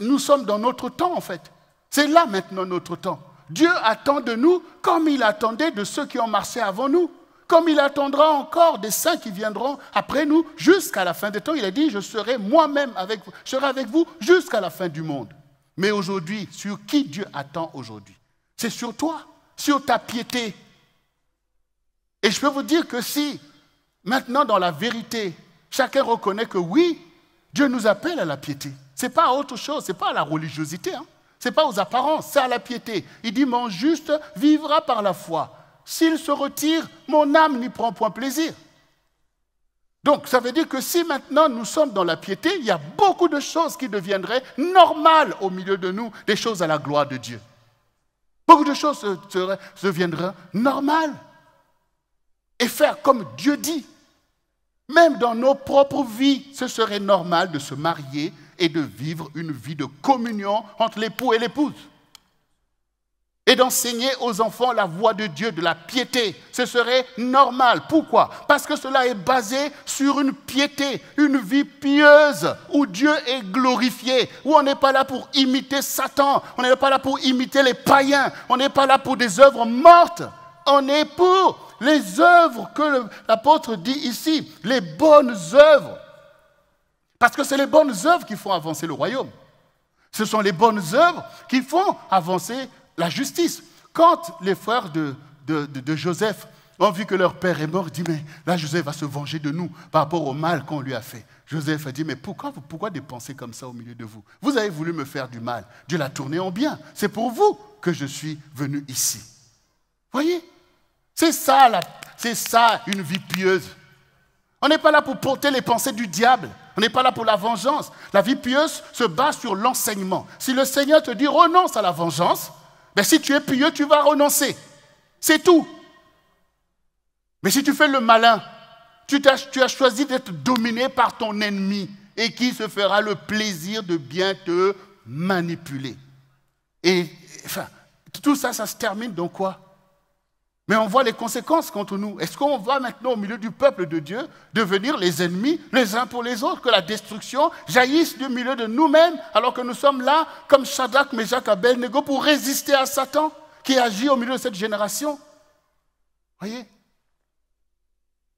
nous sommes dans notre temps en fait. C'est là maintenant notre temps. Dieu attend de nous comme il attendait de ceux qui ont marché avant nous. Comme il attendra encore des saints qui viendront après nous jusqu'à la fin des temps. Il a dit, je serai moi-même avec vous, je serai avec vous jusqu'à la fin du monde. Mais aujourd'hui, sur qui Dieu attend aujourd'hui? C'est sur toi, sur ta piété. Et je peux vous dire que si, maintenant dans la vérité, chacun reconnaît que oui, Dieu nous appelle à la piété. Ce n'est pas à autre chose, ce n'est pas à la religiosité, hein. Ce n'est pas aux apparences, c'est à la piété. Il dit, mon juste vivra par la foi. S'il se retire, mon âme n'y prend point plaisir. Donc, ça veut dire que si maintenant nous sommes dans la piété, il y a beaucoup de choses qui deviendraient normales au milieu de nous, des choses à la gloire de Dieu. Beaucoup de choses deviendraient normales. Et faire comme Dieu dit. Même dans nos propres vies, ce serait normal de se marier et de vivre une vie de communion entre l'époux et l'épouse. Et d'enseigner aux enfants la voie de Dieu, de la piété. Ce serait normal. Pourquoi? Parce que cela est basé sur une piété, une vie pieuse, où Dieu est glorifié, où on n'est pas là pour imiter Satan, on n'est pas là pour imiter les païens, on n'est pas là pour des œuvres mortes, on est pour les œuvres que l'apôtre dit ici, les bonnes œuvres. Parce que c'est les bonnes œuvres qui font avancer le royaume. Ce sont les bonnes œuvres qui font avancer la justice. Quand les frères de Joseph ont vu que leur père est mort, ils disent, mais là Joseph va se venger de nous par rapport au mal qu'on lui a fait. Joseph a dit, mais pourquoi dépenser comme ça au milieu de vous? Vous avez voulu me faire du mal. Dieu l'a tourné en bien. C'est pour vous que je suis venu ici. Voyez? C'est ça une vie pieuse. On n'est pas là pour porter les pensées du diable. On n'est pas là pour la vengeance. La vie pieuse se base sur l'enseignement. Si le Seigneur te dit renonce à la vengeance, ben si tu es pieux, tu vas renoncer. C'est tout. Mais si tu fais le malin, tu as choisi d'être dominé par ton ennemi et qui se fera le plaisir de bien te manipuler. Et enfin, tout ça, ça se termine dans quoi? Mais on voit les conséquences contre nous. Est-ce qu'on va maintenant au milieu du peuple de Dieu devenir les ennemis les uns pour les autres, que la destruction jaillisse du milieu de nous-mêmes alors que nous sommes là comme Shadrach, Meshach, Abednego pour résister à Satan qui agit au milieu de cette génération? Voyez?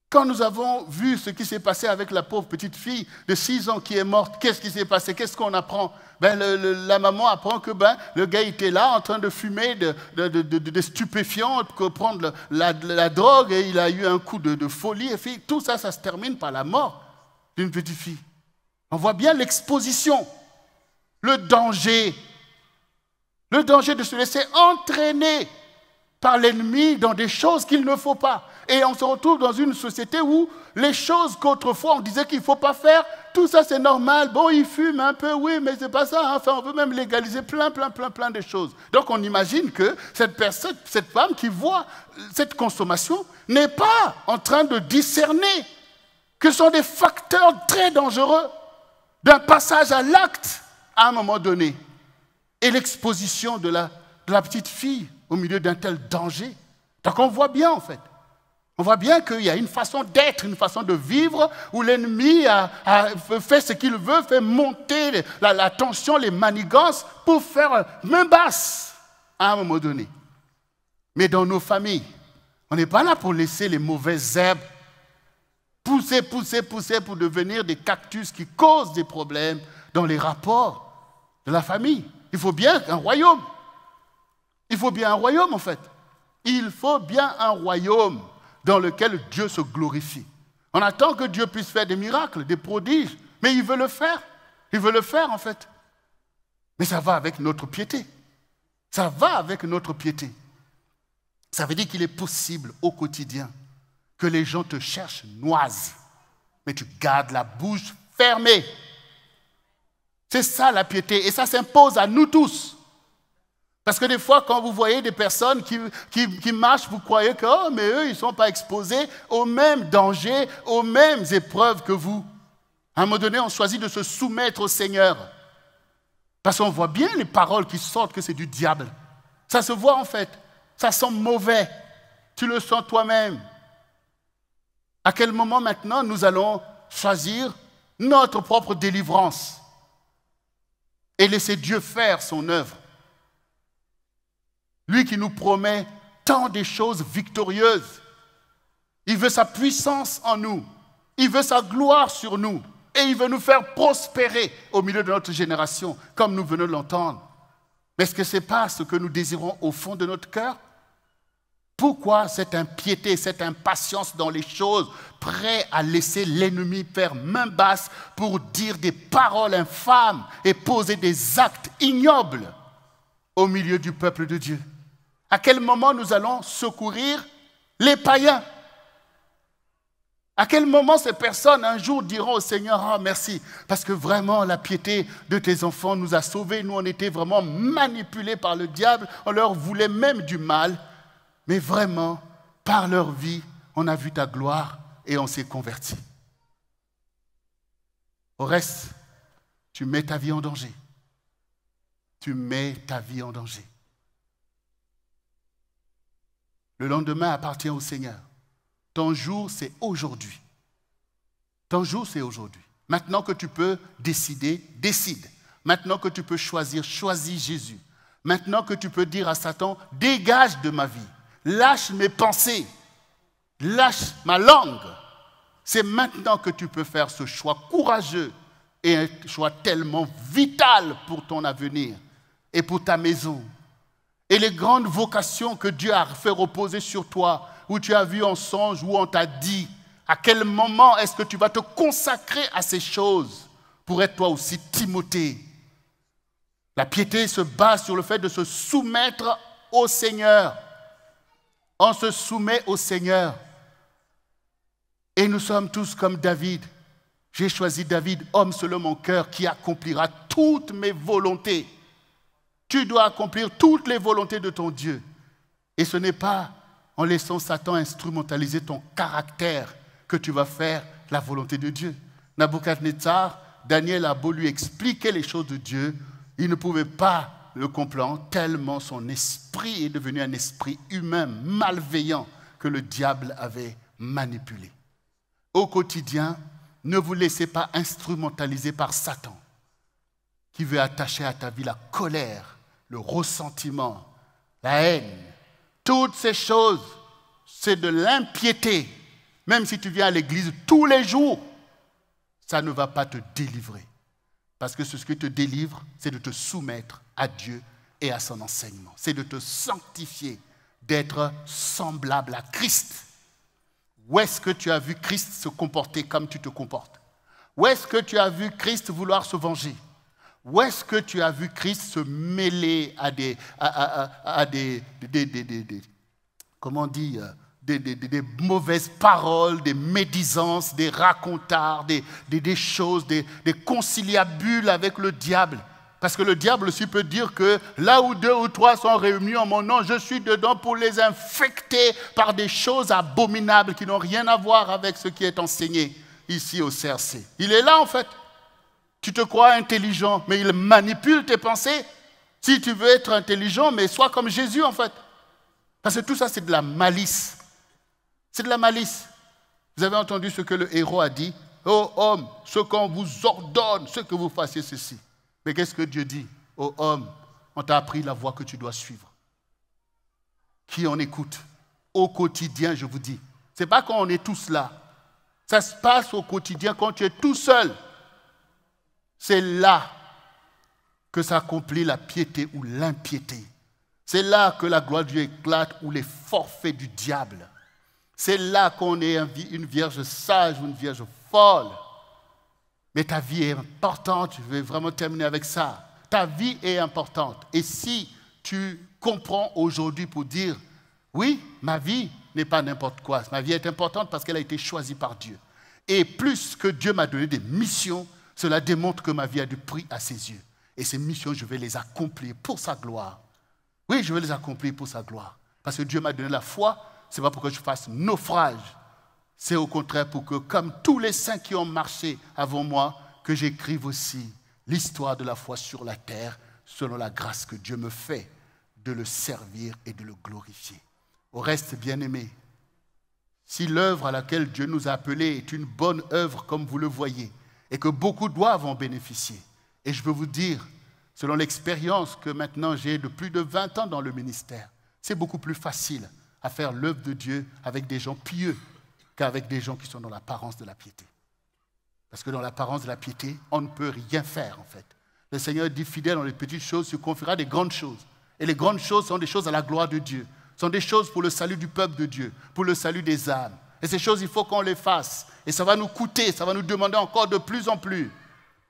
Quand nous avons vu ce qui s'est passé avec la pauvre petite fille de 6 ans qui est morte, qu'est-ce qui s'est passé? Qu'est-ce qu'on apprend? La maman apprend que le gars était là en train de fumer de stupéfiants, de prendre la drogue et il a eu un coup de folie. Et puis, tout ça, ça se termine par la mort d'une petite fille. On voit bien l'exposition, le danger de se laisser entraîner par l'ennemi dans des choses qu'il ne faut pas. Et on se retrouve dans une société où les choses qu'autrefois on disait qu'il ne faut pas faire, tout ça c'est normal. Bon, il fume un peu, oui, mais c'est pas ça. Hein. Enfin, on veut même légaliser plein de choses. Donc on imagine que cette femme qui voit cette consommation n'est pas en train de discerner que ce sont des facteurs très dangereux d'un passage à l'acte à un moment donné. Et l'exposition de la petite fille au milieu d'un tel danger. Donc on voit bien en fait. On voit bien qu'il y a une façon d'être, une façon de vivre où l'ennemi fait ce qu'il veut, fait monter la tension, les manigances pour faire main basse à un moment donné. Mais dans nos familles, on n'est pas là pour laisser les mauvaises herbes pousser pour devenir des cactus qui causent des problèmes dans les rapports de la famille. Il faut bien un royaume. Il faut bien un royaume en fait. Il faut bien un royaume dans lequel Dieu se glorifie. On attend que Dieu puisse faire des miracles, des prodiges, mais il veut le faire. Il veut le faire en fait. Mais ça va avec notre piété. Ça va avec notre piété. Ça veut dire qu'il est possible au quotidien que les gens te cherchent noise, mais tu gardes la bouche fermée. C'est ça la piété, et ça s'impose à nous tous. Parce que des fois, quand vous voyez des personnes qui marchent, vous croyez que oh, mais eux, ils ne sont pas exposés aux mêmes dangers, aux mêmes épreuves que vous. À un moment donné, on choisit de se soumettre au Seigneur. Parce qu'on voit bien les paroles qui sortent que c'est du diable. Ça se voit en fait. Ça sent mauvais. Tu le sens toi-même. À quel moment maintenant nous allons choisir notre propre délivrance et laisser Dieu faire son œuvre? Lui qui nous promet tant de choses victorieuses. Il veut sa puissance en nous. Il veut sa gloire sur nous. Et il veut nous faire prospérer au milieu de notre génération, comme nous venons de l'entendre. Mais est-ce que ce n'est pas ce que nous désirons au fond de notre cœur? Pourquoi cette impiété, cette impatience dans les choses, prêt à laisser l'ennemi faire main basse pour dire des paroles infâmes et poser des actes ignobles au milieu du peuple de Dieu? À quel moment nous allons secourir les païens? À quel moment ces personnes un jour diront au Seigneur, « Ah, merci, parce que vraiment la piété de tes enfants nous a sauvés. Nous, on était vraiment manipulés par le diable. On leur voulait même du mal. Mais vraiment, par leur vie, on a vu ta gloire et on s'est convertis. » Au reste, tu mets ta vie en danger. Tu mets ta vie en danger. Le lendemain appartient au Seigneur. Ton jour, c'est aujourd'hui. Ton jour, c'est aujourd'hui. Maintenant que tu peux décider, décide. Maintenant que tu peux choisir, choisis Jésus. Maintenant que tu peux dire à Satan, dégage de ma vie. Lâche mes pensées. Lâche ma langue. C'est maintenant que tu peux faire ce choix courageux et un choix tellement vital pour ton avenir et pour ta maison. Et les grandes vocations que Dieu a fait reposer sur toi, où tu as vu en songe, où on t'a dit, à quel moment est-ce que tu vas te consacrer à ces choses pour être toi aussi Timothée? La piété se base sur le fait de se soumettre au Seigneur. On se soumet au Seigneur. Et nous sommes tous comme David. J'ai choisi David, homme selon mon cœur, qui accomplira toutes mes volontés. Tu dois accomplir toutes les volontés de ton Dieu. Et ce n'est pas en laissant Satan instrumentaliser ton caractère que tu vas faire la volonté de Dieu. Nabuchodonosor, Daniel a beau lui expliquer les choses de Dieu, il ne pouvait pas le comprendre tellement son esprit est devenu un esprit humain malveillant que le diable avait manipulé. Au quotidien, ne vous laissez pas instrumentaliser par Satan qui veut attacher à ta vie la colère, le ressentiment, la haine. Toutes ces choses, c'est de l'impiété. Même si tu viens à l'église tous les jours, ça ne va pas te délivrer. Parce que ce qui te délivre, c'est de te soumettre à Dieu et à son enseignement. C'est de te sanctifier, d'être semblable à Christ. Où est-ce que tu as vu Christ se comporter comme tu te comportes? Où est-ce que tu as vu Christ vouloir se venger? Où est-ce que tu as vu Christ se mêler à des mauvaises paroles, des médisances, des racontards, des choses, des conciliabules avec le diable? Parce que le diable aussi peut dire que là où 2 ou 3 sont réunis en mon nom, je suis dedans pour les infecter par des choses abominables qui n'ont rien à voir avec ce qui est enseigné ici au CRC. Il est là en fait. Tu te crois intelligent, mais il manipule tes pensées. Si tu veux être intelligent, mais sois comme Jésus en fait. Parce que tout ça, c'est de la malice. C'est de la malice. Vous avez entendu ce que le héros a dit? Ô homme, ce qu'on vous ordonne, ce que vous fassiez ceci. Mais qu'est-ce que Dieu dit? Ô homme, on t'a appris la voie que tu dois suivre. Qui en écoute? Au quotidien, je vous dis. Ce n'est pas quand on est tous là. Ça se passe au quotidien quand tu es tout seul. C'est là que s'accomplit la piété ou l'impiété. C'est là que la gloire de Dieu éclate ou les forfaits du diable. C'est là qu'on est une vierge sage ou une vierge folle. Mais ta vie est importante. Je vais vraiment terminer avec ça. Ta vie est importante. Et si tu comprends aujourd'hui pour dire, oui, ma vie n'est pas n'importe quoi. Ma vie est importante parce qu'elle a été choisie par Dieu. Et plus que Dieu m'a donné des missions, cela démontre que ma vie a du prix à ses yeux. Et ces missions, je vais les accomplir pour sa gloire. Oui, je vais les accomplir pour sa gloire. Parce que Dieu m'a donné la foi, ce n'est pas pour que je fasse naufrage. C'est au contraire pour que, comme tous les saints qui ont marché avant moi, que j'écrive aussi l'histoire de la foi sur la terre, selon la grâce que Dieu me fait de le servir et de le glorifier. Au reste, bien-aimés, si l'œuvre à laquelle Dieu nous a appelés est une bonne œuvre, comme vous le voyez, et que beaucoup doivent en bénéficier, et je peux vous dire, selon l'expérience que maintenant j'ai de plus de 20 ans dans le ministère, c'est beaucoup plus facile à faire l'œuvre de Dieu avec des gens pieux qu'avec des gens qui sont dans l'apparence de la piété. Parce que dans l'apparence de la piété, on ne peut rien faire en fait. Le Seigneur dit fidèle dans les petites choses, se confiera des grandes choses. Et les grandes choses sont des choses à la gloire de Dieu. Sont des choses pour le salut du peuple de Dieu, pour le salut des âmes. Et ces choses, il faut qu'on les fasse. Et ça va nous coûter, ça va nous demander encore de plus en plus.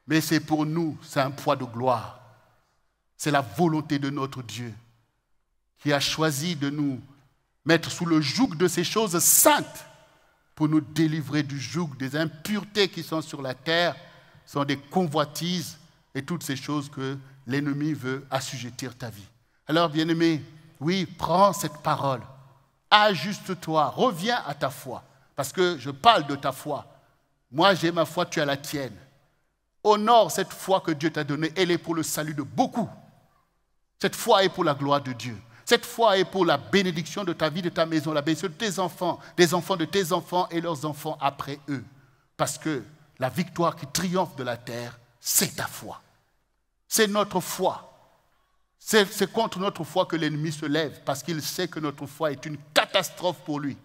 Mais c'est pour nous, c'est un poids de gloire. C'est la volonté de notre Dieu qui a choisi de nous mettre sous le joug de ces choses saintes pour nous délivrer du joug des impuretés qui sont sur la terre, sont des convoitises et toutes ces choses que l'ennemi veut assujettir ta vie. Alors, bien-aimé, oui, prends cette parole, ajuste-toi, reviens à ta foi, parce que je parle de ta foi. Moi, j'ai ma foi, tu as la tienne. Honore cette foi que Dieu t'a donnée, elle est pour le salut de beaucoup. Cette foi est pour la gloire de Dieu. Cette foi est pour la bénédiction de ta vie, de ta maison, la bénédiction de tes enfants, des enfants de tes enfants et leurs enfants après eux. Parce que la victoire qui triomphe de la terre, c'est ta foi. C'est notre foi. C'est contre notre foi que l'ennemi se lève, parce qu'il sait que notre foi est une catastrophe pour lui.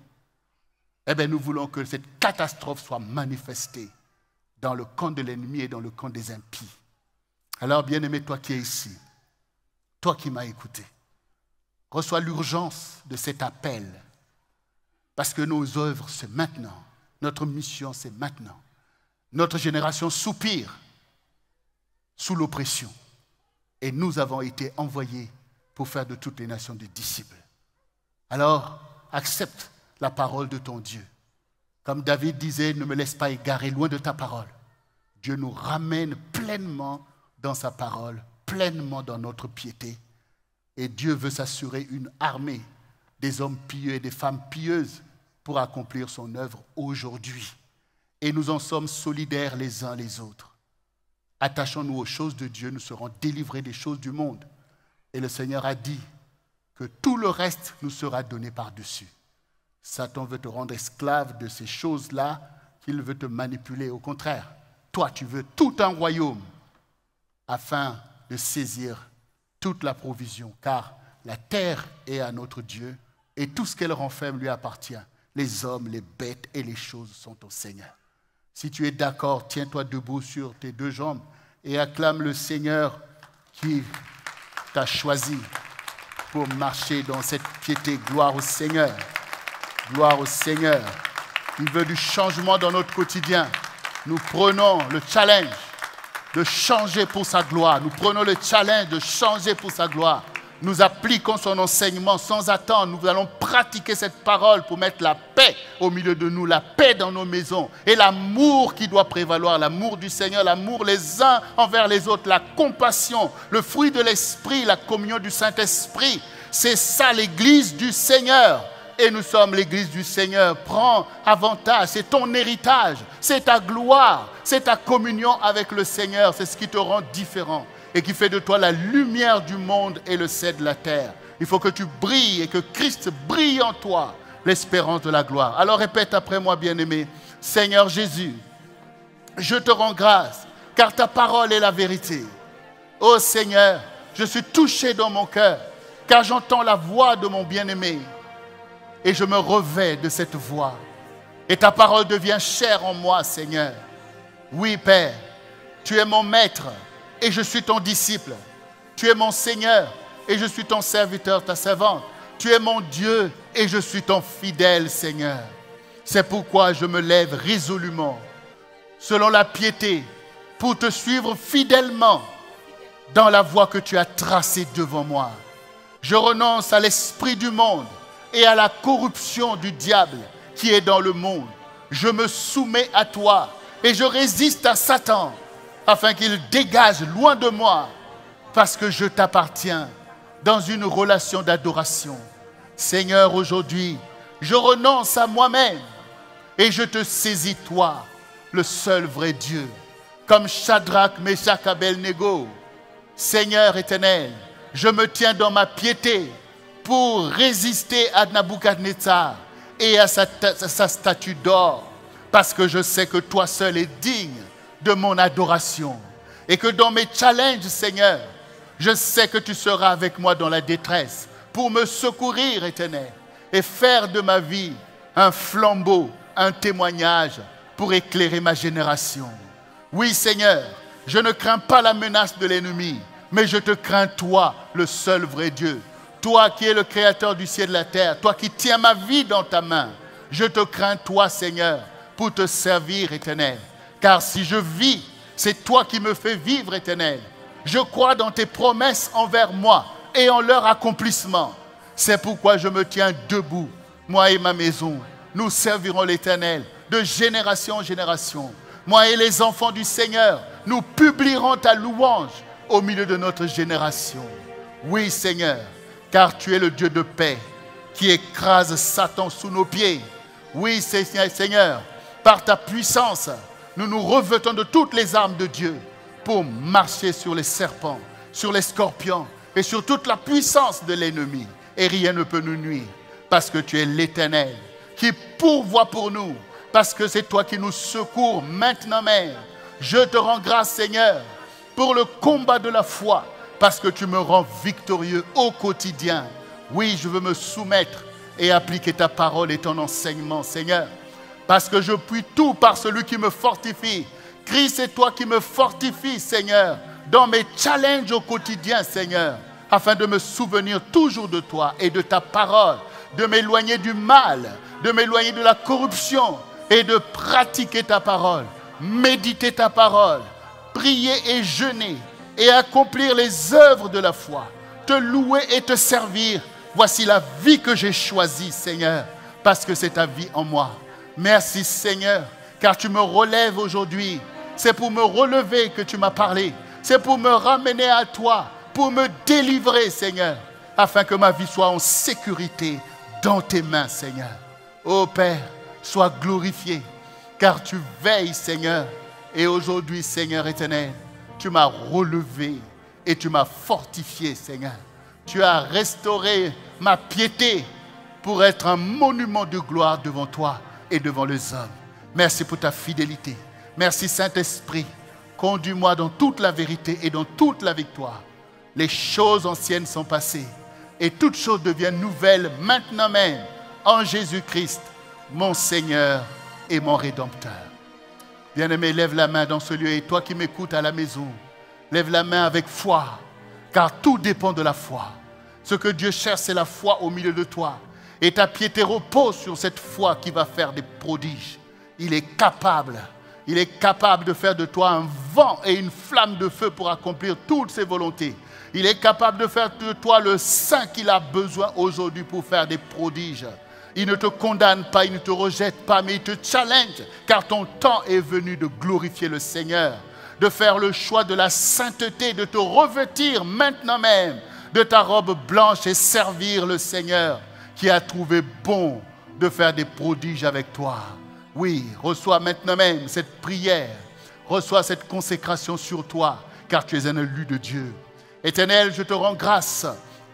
Eh bien, nous voulons que cette catastrophe soit manifestée dans le camp de l'ennemi et dans le camp des impies. Alors, bien-aimé, toi qui es ici, toi qui m'as écouté, reçois l'urgence de cet appel, parce que nos œuvres, c'est maintenant. Notre mission, c'est maintenant. Notre génération soupire sous l'oppression. Et nous avons été envoyés pour faire de toutes les nations des disciples. Alors, accepte la parole de ton Dieu. Comme David disait, ne me laisse pas égarer loin de ta parole. Dieu nous ramène pleinement dans sa parole, pleinement dans notre piété. Et Dieu veut s'assurer une armée des hommes pieux et des femmes pieuses pour accomplir son œuvre aujourd'hui. Et nous en sommes solidaires les uns les autres. Attachons-nous aux choses de Dieu, nous serons délivrés des choses du monde. Et le Seigneur a dit que tout le reste nous sera donné par-dessus. Satan veut te rendre esclave de ces choses-là, qu'il veut te manipuler. Au contraire, toi, tu veux tout un royaume afin de saisir toute la provision, car la terre est à notre Dieu et tout ce qu'elle renferme lui appartient. Les hommes, les bêtes et les choses sont au Seigneur. Si tu es d'accord, tiens-toi debout sur tes deux jambes et acclame le Seigneur qui t'a choisi pour marcher dans cette piété. Gloire au Seigneur. Gloire au Seigneur. Il veut du changement dans notre quotidien. Nous prenons le challenge de changer pour sa gloire. Nous prenons le challenge de changer pour sa gloire. Nous appliquons son enseignement sans attendre. Nous allons pratiquer cette parole pour mettre la paix au milieu de nous, la paix dans nos maisons et l'amour qui doit prévaloir, l'amour du Seigneur, l'amour les uns envers les autres, la compassion, le fruit de l'Esprit, la communion du Saint-Esprit. C'est ça l'Église du Seigneur. et nous sommes l'église du Seigneur. Prends avantage, c'est ton héritage, c'est ta gloire, c'est ta communion avec le Seigneur. C'est ce qui te rend différent et qui fait de toi la lumière du monde et le sel de la terre. Il faut que tu brilles et que Christ brille en toi, l'espérance de la gloire. Alors répète après moi, bien-aimé. Seigneur Jésus, je te rends grâce, car ta parole est la vérité. Ô Seigneur, je suis touché dans mon cœur, car j'entends la voix de mon bien-aimé. Et je me revêts de cette voix. Et ta parole devient chère en moi, Seigneur. Oui, Père, tu es mon maître et je suis ton disciple. Tu es mon Seigneur et je suis ton serviteur, ta servante. Tu es mon Dieu et je suis ton fidèle Seigneur. C'est pourquoi je me lève résolument, selon la piété, pour te suivre fidèlement dans la voie que tu as tracée devant moi. Je renonce à l'esprit du monde et à la corruption du diable qui est dans le monde. Je me soumets à toi et je résiste à Satan afin qu'il dégage loin de moi parce que je t'appartiens dans une relation d'adoration. Seigneur, aujourd'hui, je renonce à moi-même et je te saisis toi, le seul vrai Dieu, comme Shadrach, Meshach, Abednego. Seigneur éternel, je me tiens dans ma piété pour résister à Nabuchodonosor et à sa statue d'or, parce que je sais que toi seul es digne de mon adoration. Et que dans mes challenges, Seigneur, je sais que tu seras avec moi dans la détresse pour me secourir, éternel, et faire de ma vie un flambeau, un témoignage pour éclairer ma génération. Oui, Seigneur, je ne crains pas la menace de l'ennemi, mais je te crains toi, le seul vrai Dieu. Toi qui es le créateur du ciel et de la terre, toi qui tiens ma vie dans ta main, je te crains toi, Seigneur, pour te servir, éternel. Car si je vis, c'est toi qui me fais vivre, éternel. Je crois dans tes promesses envers moi et en leur accomplissement. C'est pourquoi je me tiens debout, moi et ma maison. Nous servirons l'Éternel de génération en génération. Moi et les enfants du Seigneur, nous publierons ta louange au milieu de notre génération. Oui, Seigneur, car tu es le Dieu de paix qui écrase Satan sous nos pieds. Oui, Seigneur, par ta puissance, nous nous revêtons de toutes les armes de Dieu pour marcher sur les serpents, sur les scorpions et sur toute la puissance de l'ennemi. Et rien ne peut nous nuire parce que tu es l'Éternel qui pourvoit pour nous, parce que c'est toi qui nous secours maintenant même. Je te rends grâce, Seigneur, pour le combat de la foi, parce que tu me rends victorieux au quotidien. Oui, je veux me soumettre et appliquer ta parole et ton enseignement, Seigneur, parce que je puis tout par celui qui me fortifie. Christ, c'est toi qui me fortifie, Seigneur, dans mes challenges au quotidien, Seigneur, afin de me souvenir toujours de toi et de ta parole, de m'éloigner du mal, de m'éloigner de la corruption et de pratiquer ta parole, méditer ta parole, prier et jeûner et accomplir les œuvres de la foi, te louer et te servir. Voici la vie que j'ai choisie, Seigneur, parce que c'est ta vie en moi. Merci, Seigneur, car tu me relèves aujourd'hui. C'est pour me relever que tu m'as parlé. C'est pour me ramener à toi, pour me délivrer, Seigneur, afin que ma vie soit en sécurité dans tes mains, Seigneur. Ô Père, sois glorifié, car tu veilles, Seigneur. Et aujourd'hui, Seigneur éternel, tu m'as relevé et tu m'as fortifié, Seigneur. Tu as restauré ma piété pour être un monument de gloire devant toi et devant les hommes. Merci pour ta fidélité. Merci, Saint-Esprit. Conduis-moi dans toute la vérité et dans toute la victoire. Les choses anciennes sont passées et toutes choses deviennent nouvelles maintenant même en Jésus-Christ, mon Seigneur et mon Rédempteur. Bien-aimé, lève la main dans ce lieu et toi qui m'écoutes à la maison, lève la main avec foi, car tout dépend de la foi. Ce que Dieu cherche, c'est la foi au milieu de toi. Et ta piété repose sur cette foi qui va faire des prodiges. Il est capable de faire de toi un vent et une flamme de feu pour accomplir toutes ses volontés. Il est capable de faire de toi le saint qu'il a besoin aujourd'hui pour faire des prodiges. Il ne te condamne pas, il ne te rejette pas, mais il te challenge, car ton temps est venu de glorifier le Seigneur, de faire le choix de la sainteté, de te revêtir maintenant même de ta robe blanche et servir le Seigneur, qui a trouvé bon de faire des prodiges avec toi. Oui, reçois maintenant même cette prière. Reçois cette consécration sur toi, car tu es un élu de Dieu. Éternel, je te rends grâce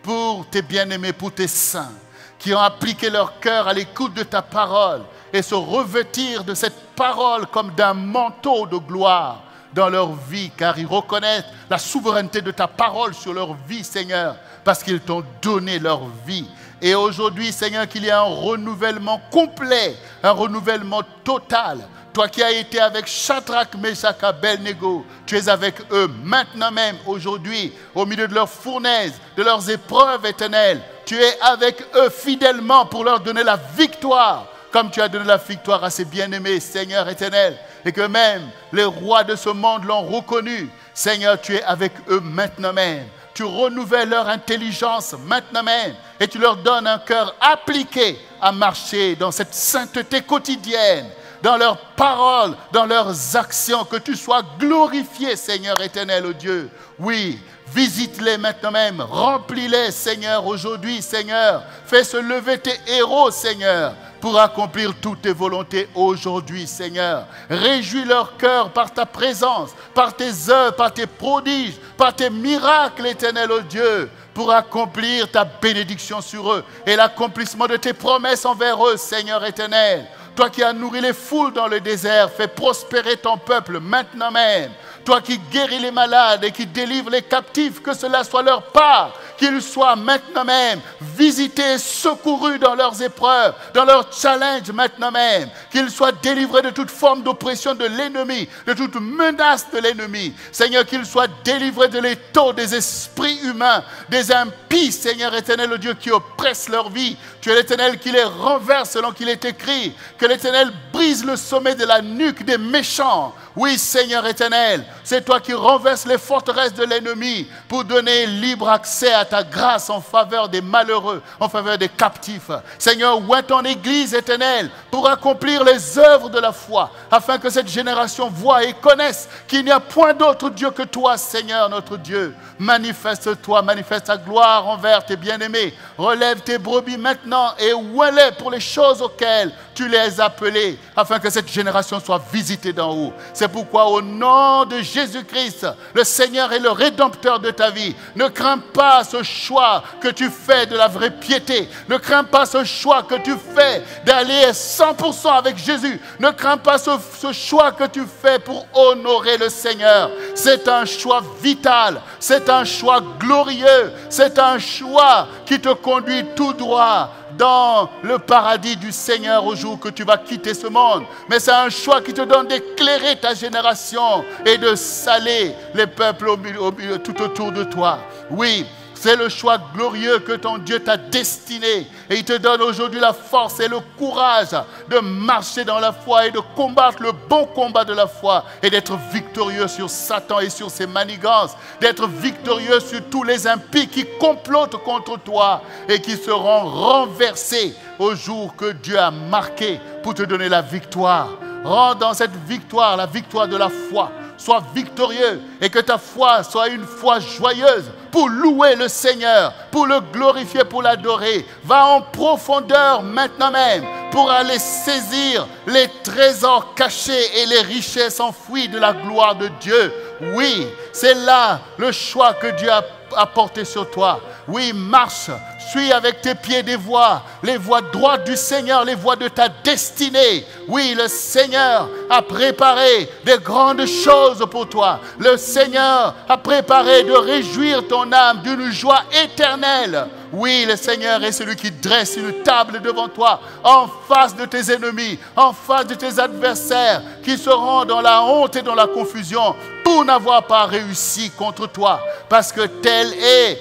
pour tes bien-aimés, pour tes saints, qui ont appliqué leur cœur à l'écoute de ta parole et se revêtir de cette parole comme d'un manteau de gloire dans leur vie, car ils reconnaissent la souveraineté de ta parole sur leur vie, Seigneur, parce qu'ils t'ont donné leur vie. Et aujourd'hui, Seigneur, qu'il y ait un renouvellement complet, un renouvellement total. Toi qui as été avec Shadrach, Meshach, Abednego, tu es avec eux maintenant même, aujourd'hui, au milieu de leurs fournaises, de leurs épreuves éternelles. Tu es avec eux fidèlement pour leur donner la victoire, comme tu as donné la victoire à ces bien-aimés, Seigneur éternel. Et que même les rois de ce monde l'ont reconnu. Seigneur, tu es avec eux maintenant même. Tu renouvelles leur intelligence maintenant même et tu leur donnes un cœur appliqué à marcher dans cette sainteté quotidienne, dans leurs paroles, dans leurs actions, que tu sois glorifié, Seigneur éternel, oh Dieu. Oui, visite-les maintenant même, remplis-les, Seigneur, aujourd'hui, Seigneur. Fais se lever tes héros, Seigneur, pour accomplir toutes tes volontés aujourd'hui, Seigneur. Réjouis leur cœur par ta présence, par tes œuvres, par tes prodiges, par tes miracles, éternel, oh Dieu, pour accomplir ta bénédiction sur eux et l'accomplissement de tes promesses envers eux, Seigneur éternel. Toi qui as nourri les foules dans le désert, fais prospérer ton peuple maintenant même. Toi qui guéris les malades et qui délivres les captifs, que cela soit leur part, qu'ils soient maintenant même visités, secourus dans leurs épreuves, dans leurs challenges maintenant même, qu'ils soient délivrés de toute forme d'oppression de l'ennemi, de toute menace de l'ennemi. Seigneur, qu'ils soient délivrés de l'étau des esprits humains, des impies, Seigneur éternel, le Dieu qui oppresse leur vie. Tu es l'Éternel qui les renverse selon qu'il est écrit, que l'Éternel brise le sommet de la nuque des méchants. Oui, Seigneur éternel, c'est toi qui renverses les forteresses de l'ennemi pour donner libre accès à ta grâce en faveur des malheureux, en faveur des captifs. Seigneur, oins ton Église éternelle pour accomplir les œuvres de la foi, afin que cette génération voie et connaisse qu'il n'y a point d'autre Dieu que toi, Seigneur notre Dieu. Manifeste-toi, manifeste ta gloire envers tes bien-aimés. Relève tes brebis maintenant et oins-les pour les choses auxquelles tu les as appelés, afin que cette génération soit visitée d'en haut. C'est pourquoi au nom de Jésus-Christ, le Seigneur et le Rédempteur de ta vie, ne crains pas ce choix que tu fais de la vraie piété. Ne crains pas ce choix que tu fais d'aller 100% avec Jésus. Ne crains pas ce choix que tu fais pour honorer le Seigneur. C'est un choix vital, c'est un choix glorieux, c'est un choix qui te conduit tout droit dans le paradis du Seigneur au jour que tu vas quitter ce monde. Mais c'est un choix qui te donne d'éclairer ta génération et de saler les peuples au milieu, tout autour de toi. Oui, c'est le choix glorieux que ton Dieu t'a destiné. Et il te donne aujourd'hui la force et le courage de marcher dans la foi et de combattre le bon combat de la foi et d'être victorieux sur Satan et sur ses manigances, d'être victorieux sur tous les impies qui complotent contre toi et qui seront renversés au jour que Dieu a marqué pour te donner la victoire. Rends dans cette victoire la victoire de la foi. Sois victorieux et que ta foi soit une foi joyeuse pour louer le Seigneur, pour le glorifier, pour l'adorer. Va en profondeur maintenant même pour aller saisir les trésors cachés et les richesses enfouies de la gloire de Dieu. Oui, c'est là le choix que Dieu a porté sur toi. Oui, marche, suis avec tes pieds les voies droites du Seigneur, les voies de ta destinée. Oui, le Seigneur a préparé des grandes choses pour toi. Le Seigneur a préparé de réjouir ton âme d'une joie éternelle. Oui, le Seigneur est celui qui dresse une table devant toi, en face de tes ennemis, en face de tes adversaires, qui seront dans la honte et dans la confusion, pour n'avoir pas réussi contre toi. Parce que tel est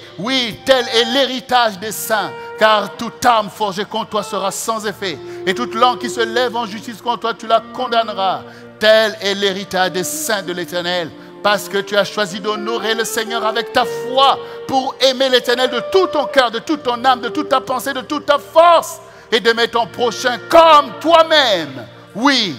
l'héritage des saints. Car toute arme forgée contre toi sera sans effet. Et toute langue qui se lève en justice contre toi, tu la condamneras. Tel est l'héritage des saints de l'Éternel. Parce que tu as choisi d'honorer le Seigneur avec ta foi pour aimer l'Éternel de tout ton cœur, de toute ton âme, de toute ta pensée, de toute ta force. Et d'aimer ton prochain comme toi-même. Oui,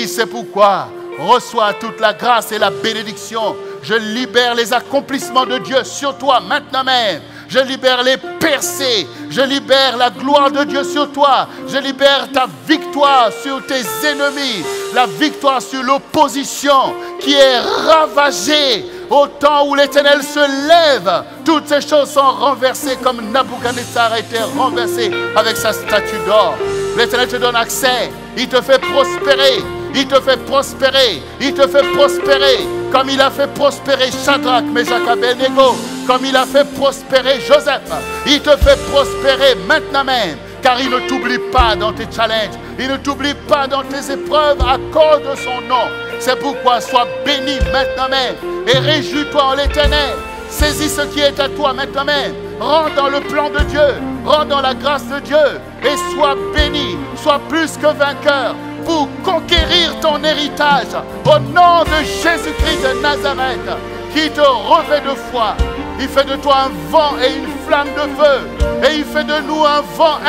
c'est pourquoi reçois toute la grâce et la bénédiction. Je libère les accomplissements de Dieu sur toi maintenant même. Je libère les percées. Je libère la gloire de Dieu sur toi. Je libère ta victoire sur tes ennemis. La victoire sur l'opposition qui est ravagée. Au temps où l'Éternel se lève, toutes ces choses sont renversées comme Nabuchodonosor a été renversé avec sa statue d'or. L'Éternel te donne accès. Il te fait prospérer. Il te fait prospérer. Il te fait prospérer. Comme il a fait prospérer Shadrach, Meshach, Abednego. Comme il a fait prospérer Joseph. Il te fait prospérer maintenant même. Car il ne t'oublie pas dans tes challenges. Il ne t'oublie pas dans tes épreuves à cause de son nom. C'est pourquoi sois béni maintenant même. Et réjouis-toi en l'Éternel. Saisis ce qui est à toi maintenant même. Rentre dans le plan de Dieu. Rentre dans la grâce de Dieu. Et sois béni. Sois plus que vainqueur. Pour conquérir ton héritage. Au nom de Jésus-Christ de Nazareth. Qui te revêt de foi. Il fait de toi un vent et une flamme de feu. Et il fait de nous un vent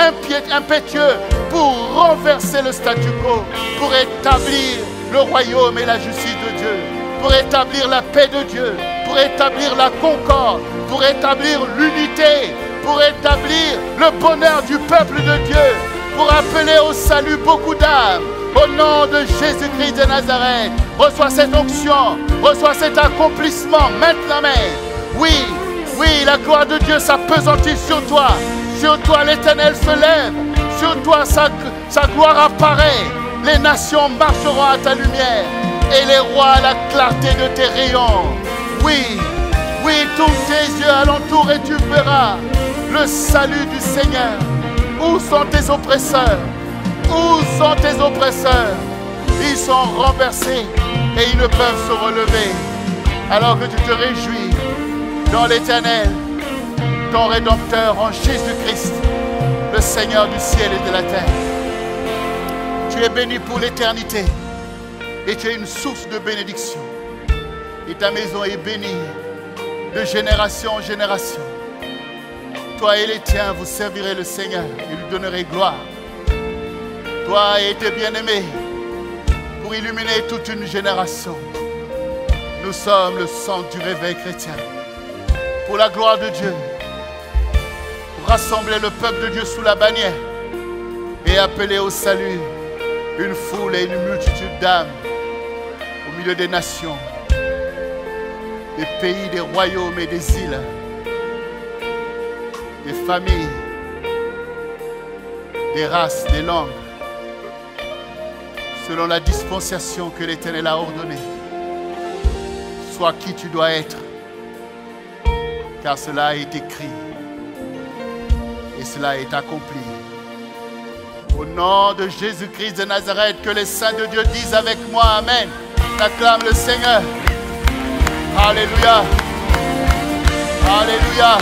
impétueux. Pour renverser le statu quo. Pour établir le royaume et la justice de Dieu. Pour établir la paix de Dieu. Pour établir la concorde. Pour établir l'unité. Pour établir le bonheur du peuple de Dieu. Pour appeler au salut beaucoup d'âmes. Au nom de Jésus-Christ de Nazareth, reçois cette onction, reçois cet accomplissement maintenant même. Oui, oui, la gloire de Dieu s'appesantit sur toi. Sur toi, l'Éternel se lève. Sur toi, sa gloire apparaît. Les nations marcheront à ta lumière. Et les rois à la clarté de tes rayons. Oui, oui, tourne tes yeux alentour et tu verras le salut du Seigneur. Où sont tes oppresseurs? Où sont tes oppresseurs? Ils sont renversés et ils ne peuvent se relever. Alors que tu te réjouis dans l'Éternel, ton Rédempteur en Jésus-Christ, le Seigneur du ciel et de la terre. Tu es béni pour l'éternité et tu es une source de bénédiction. Et ta maison est bénie de génération en génération. Toi et les tiens, vous servirez le Seigneur et lui donnerez gloire. Toi et tes bien-aimés, pour illuminer toute une génération. Nous sommes le centre du réveil chrétien. Pour la gloire de Dieu, pour rassembler le peuple de Dieu sous la bannière et appeler au salut une foule et une multitude d'âmes au milieu des nations, des pays, des royaumes et des îles, des familles, des races, des langues, selon la dispensation que l'Éternel a ordonnée. Sois qui tu dois être, car cela est écrit et cela est accompli. Au nom de Jésus-Christ de Nazareth, que les saints de Dieu disent avec moi Amen. Acclame le Seigneur. Alléluia. Alléluia.